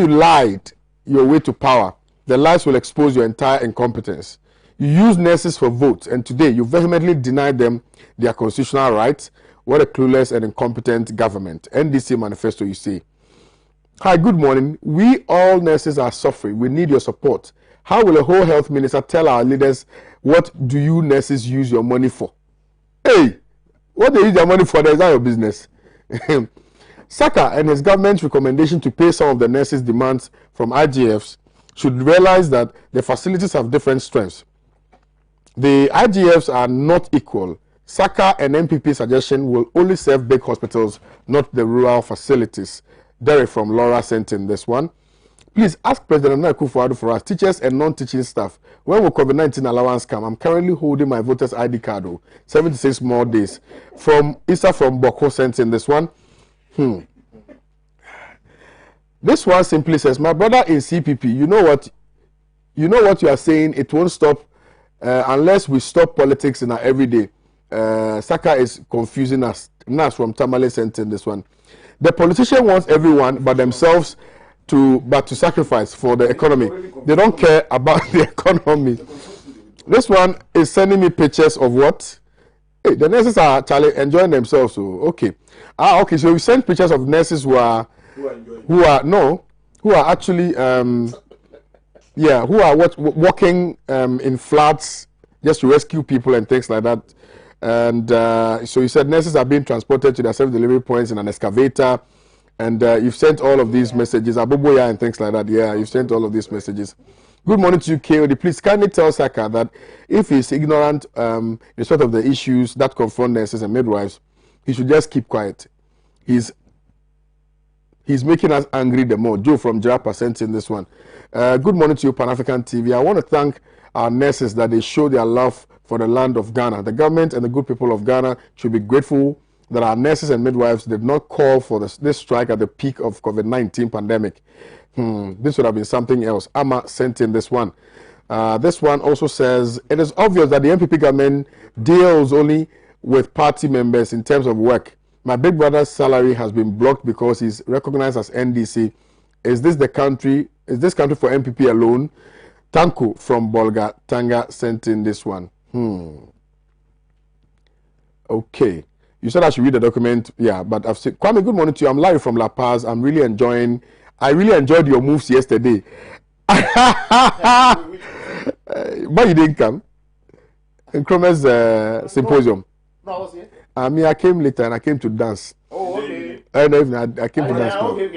lied your way to power, the lies will expose your entire incompetence. You use nurses for votes, and today you vehemently deny them their constitutional rights. What a clueless and incompetent government. NDC manifesto, you say. Hi, good morning. We all nurses are suffering. We need your support. How will a whole health minister tell our leaders what do you nurses use your money for? Hey, what they use their money for, that's not your business. Saka and his government's recommendation to pay some of the nurses' demands from IGFs should realize that the facilities have different strengths. The IGFs are not equal. Saka and MPP suggestion will only serve big hospitals, not the rural facilities. Derek from Laura sent in this one. Please ask President Nana Akufo-Addo for us, teachers and non-teaching staff. When will COVID-19 allowance come? I'm currently holding my voter's ID card. 76 more days. From Issa from Boko sent in this one. This one simply says, my brother in CPP, you know what you are saying, it won't stop unless we stop politics in our everyday. Saka is confusing us. Nas from Tamale sent in this one. The politician wants everyone but themselves to sacrifice for the economy. They don't care about the economy. This one is sending me pictures of what? Hey, the nurses are enjoying themselves. So okay. Okay. So we sent pictures of nurses who are actually who are walking in flats just to rescue people and things like that. And so you said nurses are being transported to their self-delivery points in an excavator. And you've sent all of these messages, Aboboya and things like that. Yeah, you've sent all of these messages. Good morning to you, KOD. Please kindly tell Saka that if he's ignorant in respect of the issues that confront nurses and midwives, he should just keep quiet. He's making us angry the more. Joe from Jarapa sent in this one. Good morning to you, Pan-African TV. I want to thank our nurses that they show their love for the land of Ghana. The government and the good people of Ghana should be grateful that our nurses and midwives did not call for this strike at the peak of COVID-19 pandemic. This would have been something else. Amma sent in this one. This one also says, it is obvious that the MPP government deals only with party members in terms of work. My big brother's salary has been blocked because he's recognized as NDC. Is this country for MPP alone? Tanko from Bolga Tanga sent in this one. Okay. You said I should read the document. Yeah, but I've said, Kwame, good morning to you. I'm live from La Paz. I really enjoyed your moves yesterday. But you didn't come. In Kromer's symposium. No, I was here. I came later and I came to dance. Oh, okay. I came to dance. Okay.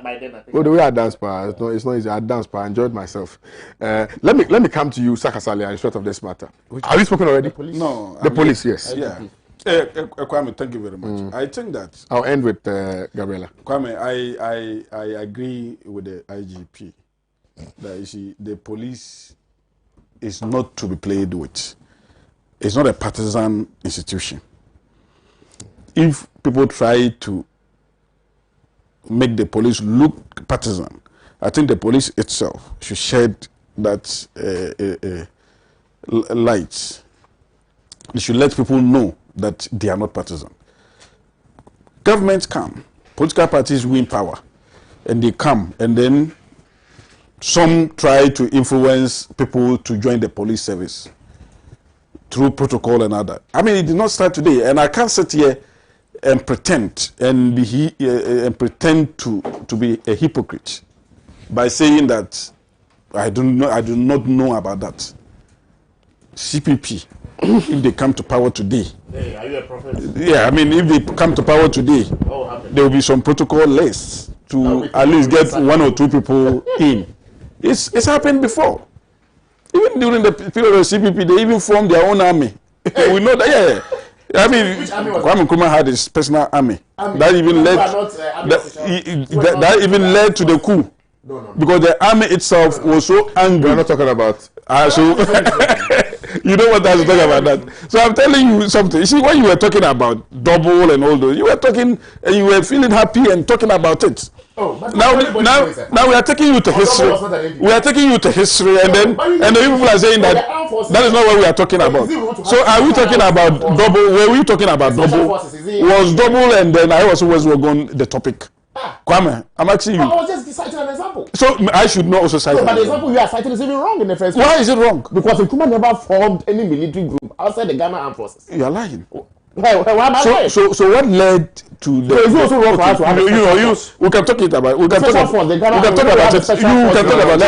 By then, I think. Oh, the way I dance, pa, it's not easy. I dance, pa. I enjoyed myself. Let me come to you, Saka Salia, in short of this matter. Have you spoken already? No. The police, yes. Yeah. Kwame, thank you very much. I think that I'll end with Gabriela. Kwame, I agree with the IGP that you see the police is not to be played with. It's not a partisan institution. If people try to make the police look partisan, I think the police itself should shed that light. They should let people know that they are not partisan. Governments come, political parties win power, and they come, and then some try to influence people to join the police service through protocol and other. I mean, it did not start today, and I can't sit here and pretend and pretend to be a hypocrite by saying that I do not know about that. CPP, if they come to power today. Hey, are you a prophet? Yeah, I mean, if they come to power today, there will be some protocol lists to at least get one or two people in. It's happened before. Even during the period of CPP, they even formed their own army. We know that, yeah. I mean, Kwame Nkrumah had his personal army. That even led to the coup. No. Because the army itself was so angry. We're not talking about. You know what I was talking about that. So I'm telling you something. You see, when you were talking about double and all those, you were talking and you were feeling happy and talking about it. Now we are taking you to history. We are taking you to history, and then the people are saying that that is not what we are talking about. So are we talking about double? Were we talking about double? Was double, and then I also was going the topic. Kwame, I'm asking you. I was just citing an example. So I should not also cite. No, but the example you are citing is even wrong in the first place. Why is it wrong? Because Nkrumah never formed any military group outside the Ghana Armed Forces. You are lying. Why am I lying? So what led to the? So it's also wrong for us to have we can talk it about. We can talk about it.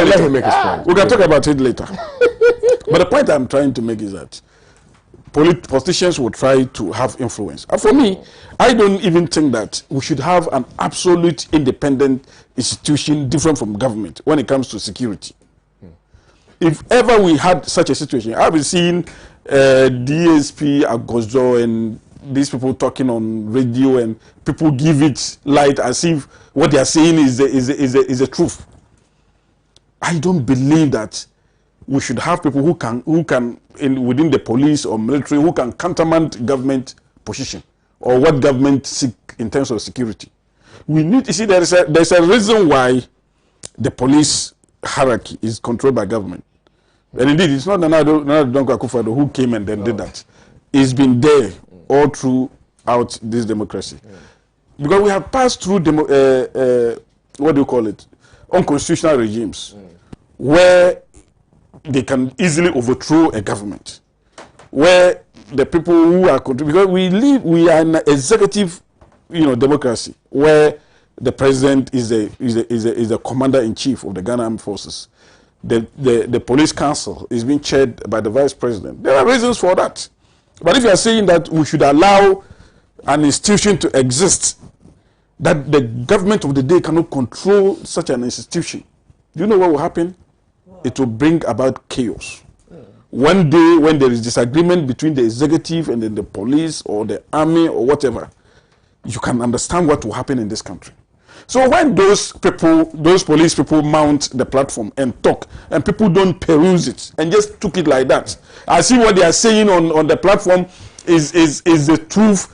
Let him make his point. We can talk about it later. But the point I'm trying to make is that politicians will try to have influence. And for me, I don't even think that we should have an absolute independent institution different from government when it comes to security. If ever we had such a situation, I've been seeing DSP, Agozo, and these people talking on radio, and people give it light as if what they are saying is the truth. I don't believe that we should have people who can within the police or military who can countermand government position or what government seek in terms of security. We need to see there's a reason why the police hierarchy is controlled by government. And indeed, it's not Nana Dankwa Akufo-Addo who came and then did that. It's been there all throughout this democracy. Because we have passed through, what do you call it, unconstitutional regimes where they can easily overthrow a government, where the people who are because we are an executive, democracy where the president is a commander in chief of the Ghana Armed Forces. The police council is being chaired by the vice president. There are reasons for that. But if you are saying that we should allow an institution to exist, that the government of the day cannot control such an institution, do you know what will happen? It will bring about chaos. One day when there is disagreement between the executive and then the police or the army or whatever, you can understand what will happen in this country. So when those police people mount the platform and talk, and people don't peruse it and just took it like that, I see what they are saying on the platform is the truth,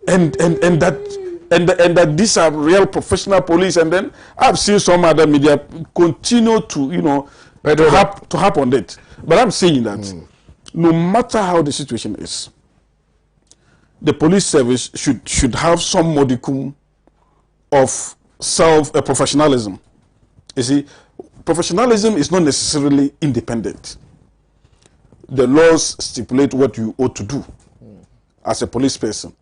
and that these are real professional police. And then I've seen some other media continue to harp on it. But I'm saying that no matter how the situation is, the police service should have some modicum of professionalism. You see, professionalism is not necessarily independent. The laws stipulate what you ought to do as a police person,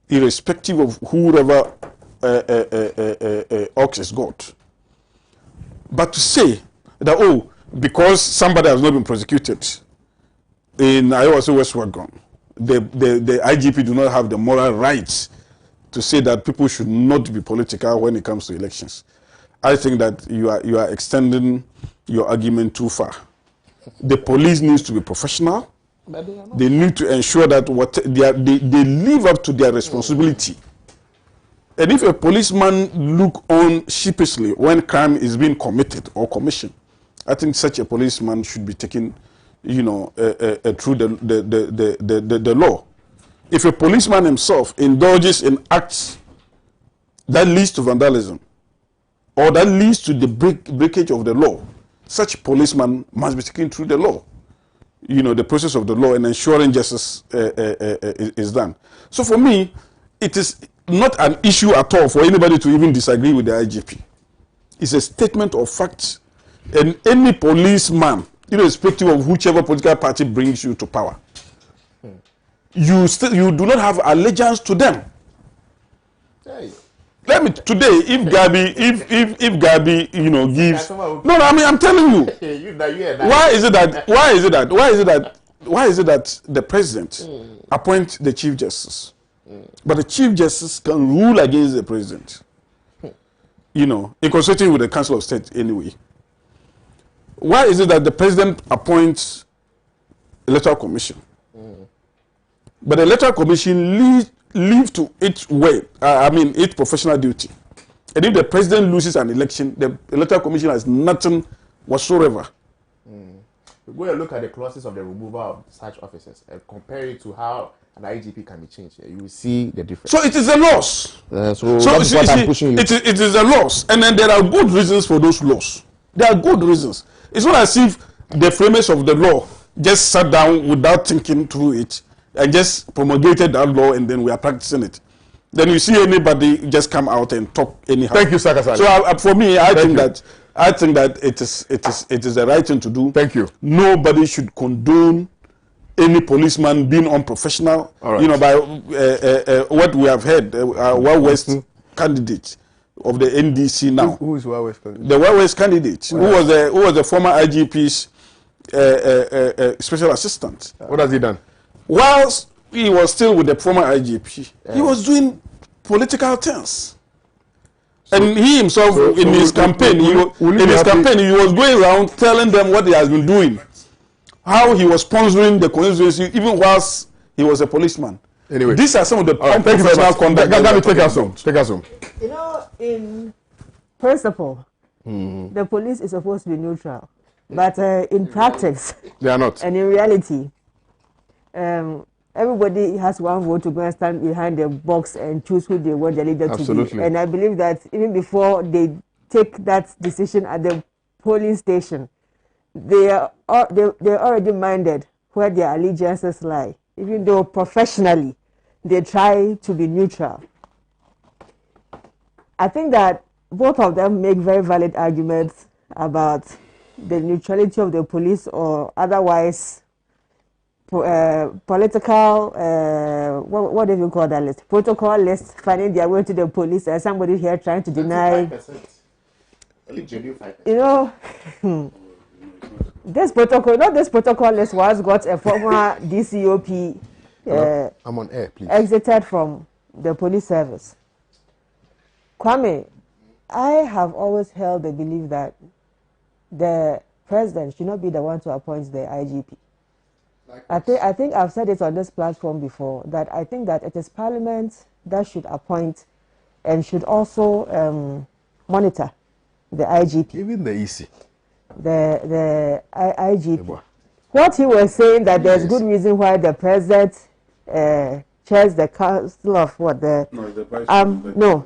irrespective of whoever ox is got. But to say that, because somebody has not been prosecuted in Iowa West Wagon, the IGP do not have the moral rights to say that people should not be political when it comes to elections. I think that you are extending your argument too far. The police needs to be professional. They need to ensure that they live up to their responsibility. And if a policeman look on sheepishly when crime is being committed or commissioned, I think such a policeman should be taken, through the law. If a policeman himself indulges in acts that leads to vandalism or that leads to the breakage of the law, such policeman must be taken through the law, the process of the law, and ensuring justice is done. So for me, it is not an issue at all for anybody to even disagree with the IGP. It's a statement of fact. And any policeman, irrespective of whichever political party brings you to power, you do not have allegiance to them. Hey. Let me today, if Gabi, gives. No, I mean, I'm telling you. Why is it that the president appoints the chief justice, but the chief justice can rule against the president? In consulting with the Council of State anyway. Why is it that the president appoints electoral commission, but the electoral commission leave to its its professional duty, and if the president loses an election, the electoral commission has nothing whatsoever? We go and look at the clauses of the removal of such officers and compare it to how an IGP can be changed. You will see the difference. So it is a loss. So that's what I'm pushing. It is a loss, and then there are good reasons for those laws. There are good reasons. It's not as if the framers of the law just sat down without thinking through it and just promulgated that law, and then we are practicing it. Then you see anybody just come out and talk anyhow. Thank you, Sakasari. So for me, I think that it is the right thing to do. Thank you. Nobody should condone any policeman being unprofessional. Right. By what we have heard, Wild West candidate of the NDC now. Who is Wild West candidate? The Wild West candidate, who was the former IGP's special assistant. What has he done? Whilst he was still with the former IGP, he was doing political things. And he himself, in his campaign, he was going around telling them what he has been doing, how he was sponsoring the constituency, even whilst he was a policeman. Anyway, these are some of the unprofessional conduct. Take us home. Take us home. In principle, the police is supposed to be neutral, but in practice, they are not. And in reality, everybody has one vote to go and stand behind the box and choose who they want their leader to be. And I believe that even before they take that decision at the polling station, they already minded where their allegiances lie, even though professionally they try to be neutral. I think that both of them make very valid arguments about the neutrality of the police or otherwise political, what do you call that list? Protocol list finding their way to the police, and somebody here trying to deny. 5%. Only 5%. You know, this protocol list was got a former DCOP I'm on air, please. exited from the police service. Kwame, I have always held the belief that the president should not be the one to appoint the IGP. I think I've said it on this platform before, that I think that it is Parliament that should appoint and should also monitor the IGP. Even the EC. The IGP. What he was saying, that there's good reason why the president chairs the council of what the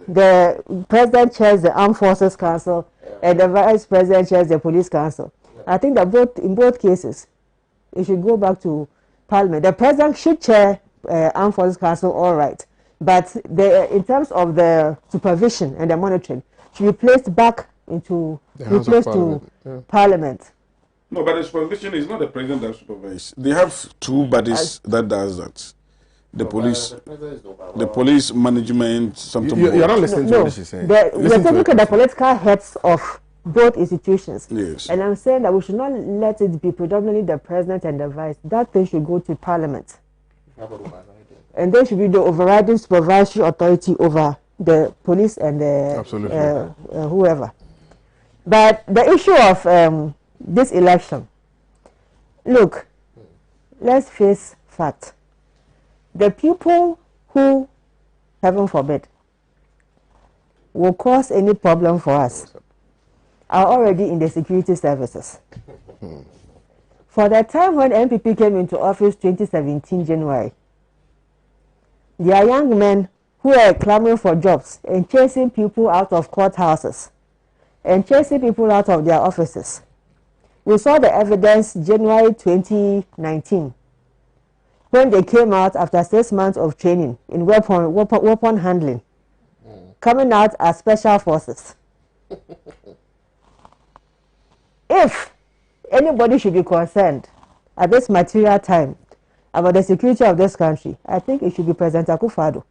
the president chairs the Armed Forces Council and the vice president chairs the Police Council. I think that in both cases it should go back to Parliament. The president should chair Armed Forces Council, all right, but in terms of the supervision and the monitoring, should be placed back into Parliament. No, but the supervision is not the president that supervises. They have two bodies that does that. The police management, something. You're not listening to what she's saying. We're talking about the political heads of both institutions. Yes. And I'm saying that we should not let it be predominantly the president and the vice. That thing should go to Parliament. And there should be the overriding supervisory authority over the police and the whoever. But the issue of this election, look, let's face fact. The people who, heaven forbid, will cause any problem for us are already in the security services. For the time when MPP came into office 2017 January, there are young men who are clamoring for jobs and chasing people out of courthouses and chasing people out of their offices. We saw the evidence January 2019 when they came out after 6 months of training in weapon handling, coming out as special forces. If anybody should be concerned at this material time about the security of this country, I think it should be President Akufo-Addo,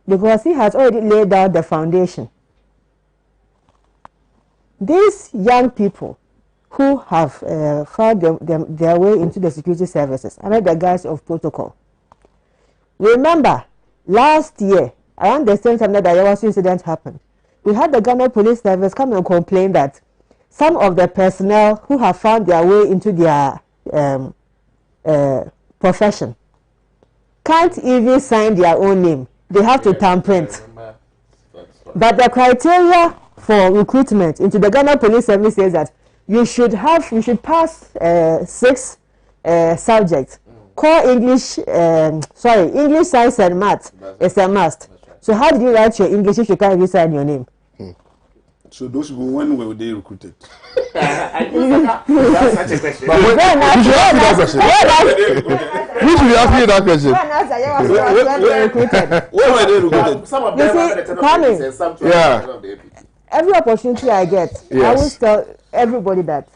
because he has already laid down the foundation. These young people who have found their way into the security services under the guise of protocol. Remember, last year, around the same time that the Yawasu incident happened, we had the Ghana Police Service come and complain that some of the personnel who have found their way into their profession can't even sign their own name. They have to thumbprint. But the criteria for recruitment into the Ghana Police Service says that you should pass 6 subjects. Core English, English, Science and Math is a must. So how did you write your English if you can't even sign your name? So those people, when were they recruited? That's such a question. We should be asking you that question. When were they recruited? Some of them are the and some Yeah. Every opportunity I get, I always tell everybody that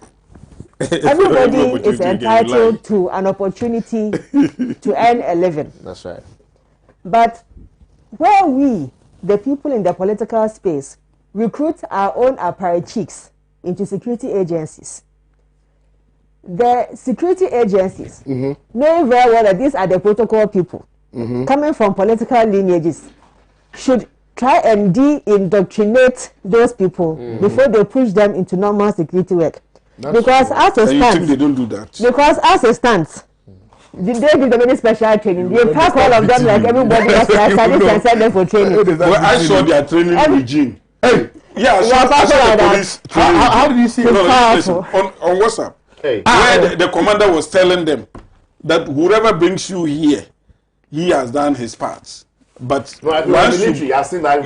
everybody is entitled to an opportunity to earn a living. That's right. But where we, the people in the political space, recruit our own apparatchiks into security agencies, the security agencies, knowing very well that these are the protocol people, coming from political lineages, should try and de-indoctrinate those people before they push them into normal security work. Because as it stands, they don't do that. Because as it stands, did they give them any special training? They pack all of them like everybody else and send them for training. Well, I saw their training regime. Hey, yeah, I saw the police training. How did you see it? Listen, on WhatsApp, where the commander was telling them that whoever brings you here, he has done his part. But I've seen that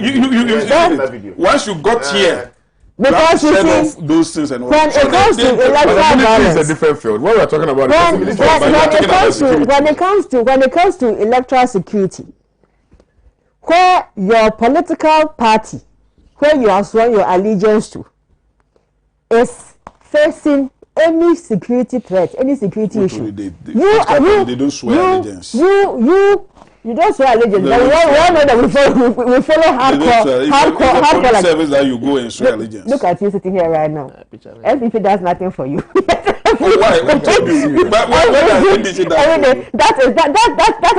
video. Once you got here, Because you see, off those things and when it comes to electoral military is a violence, different field. What we're talking about when it comes to electoral security, where your political party, where you have sworn your allegiance to, is facing any security threat, any security issue, they don't swear allegiance. You don't swear allegiance. But we all know that we follow hardcore service that you go and swear allegiance. Look at you sitting here right now. NPP does nothing for you. Why? Who told you? That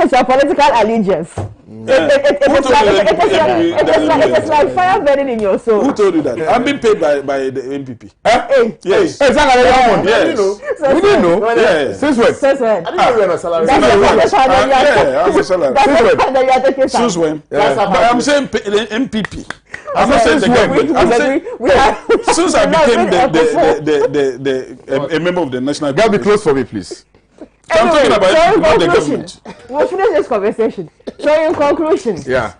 is your political allegiance. It's like fire burning in your soul. Who told you that? I'm being paid by the NPP. Yes. Yes. We didn't know. Yes. Since when? Since when? I didn't know we were on a salary. I'm a salary. That's the time that you are taking Since when? That's But I'm saying NPP. I'm not saying the government. I'm saying since I became a member of the national. Gotta be close for me, please. I'm talking about not the government. We'll finish this conversation. So in conclusion, Yeah.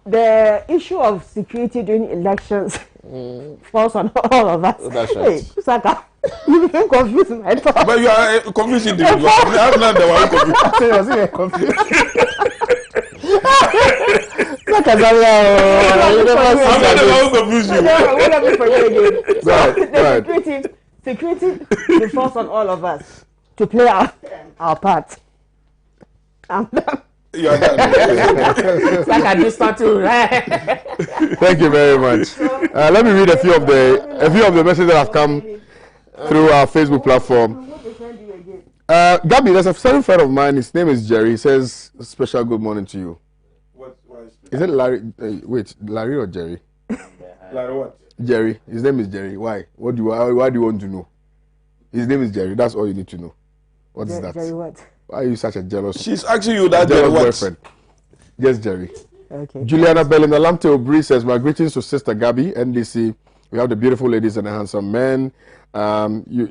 the issue of security during elections falls on all of us. That's right. Hey, Saka, you became confused in my thought. But you are confusing individual. I'm not the one confused. I'm not the one confused you. What have you forget again? So Right. the security will falls on all of us to play our part. You are done. It's like a distant too, right? Thank you very much. Let me read a few of the messages that have come through our Facebook platform. Gabby, there's a certain friend of mine. His name is Jerry. He says, "Special good morning to you." Is it Larry? Wait, Larry or Jerry? Like what? Jerry. His name is Jerry. Why? Why do you want to know? His name is Jerry. That's all you need to know. What is that? Jerry what? Why are you such a jealous? She's asking you that jealous what? boyfriend. Yes, Jerry. Okay. Juliana Belinda Lamte Obri says, "My greetings to Sister Gabby, NDC. We have the beautiful ladies and the handsome men."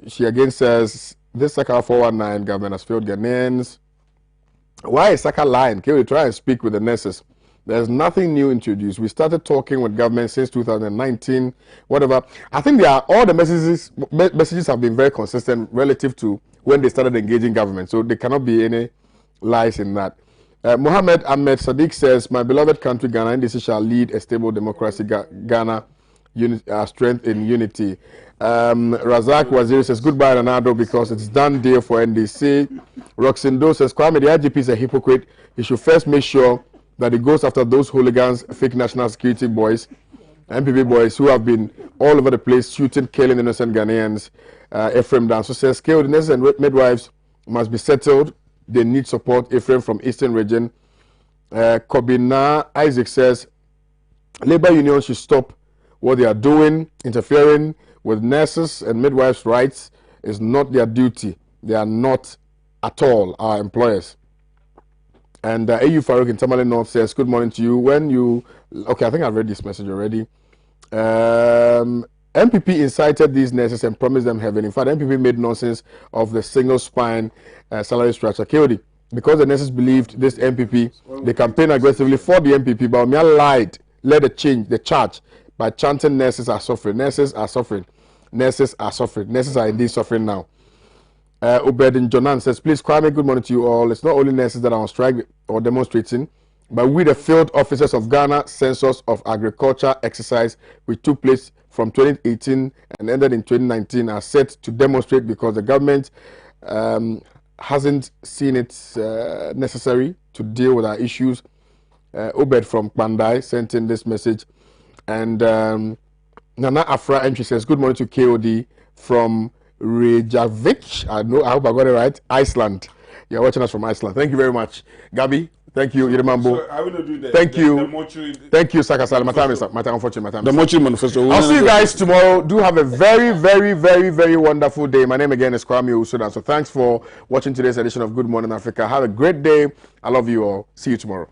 She again says, "This Saka 419 government has failed Ghanaians. Why is Saka lying? Can we try and speak with the nurses? There's nothing new introduced. We started talking with government since 2019, whatever. I think all the messages have been very consistent relative to when they started engaging government. So there cannot be any lies in that." Mohammed Ahmed Sadiq says, "My beloved country, Ghana, NDC shall lead a stable democracy. Ghana, strength in unity." Razak Waziri says, "Goodbye, Ranado, because it's done deal for NDC." Roxindo says, "Kwame, the IGP is a hypocrite. He should first make sure that he goes after those hooligans, fake national security boys, MPP boys who have been all over the place shooting, killing innocent Ghanaians." Ephraim Danso says, "The nurses and midwives must be settled. They need support." Ephraim from Eastern Region. Kobina Isaac says, "Labor unions should stop what they are doing. Interfering with nurses and midwives' rights is not their duty. They are not at all our employers." And AU Farouk in Tamale North says, "Good morning to you. Okay, I think I've read this message already. MPP incited these nurses and promised them heaven. In fact, MPP made nonsense of the single spine salary structure. KOD, because the nurses believed this MPP, they campaigned aggressively for the MPP, but Omia lied, led the charge by chanting nurses are suffering. Nurses are suffering. Nurses are suffering. Nurses are indeed suffering now." Obedin Jonan says, "Please, Kwame, good morning to you all. It's not only nurses that are on strike or demonstrating, but we, the field officers of Ghana Census of Agriculture exercise, which took place from 2018 and ended in 2019, are set to demonstrate because the government hasn't seen it necessary to deal with our issues." Obed from Bandai sent in this message. And Nana Afra entry says, "Good morning to KOD from Reykjavik." I hope I got it right. Iceland. You're watching us from Iceland. Thank you very much. Gabby, thank you. Yiremambo. So I will not do that. Thank you. The mortuary, thank you, Sakasala. My time is up. Unfortunately. the mortuary manifesto. I'll see you guys tomorrow. Do have a very, very, very, very wonderful day. My name again is Kwame Owusu Danso. So thanks for watching today's edition of Good Morning Africa. Have a great day. I love you all. See you tomorrow.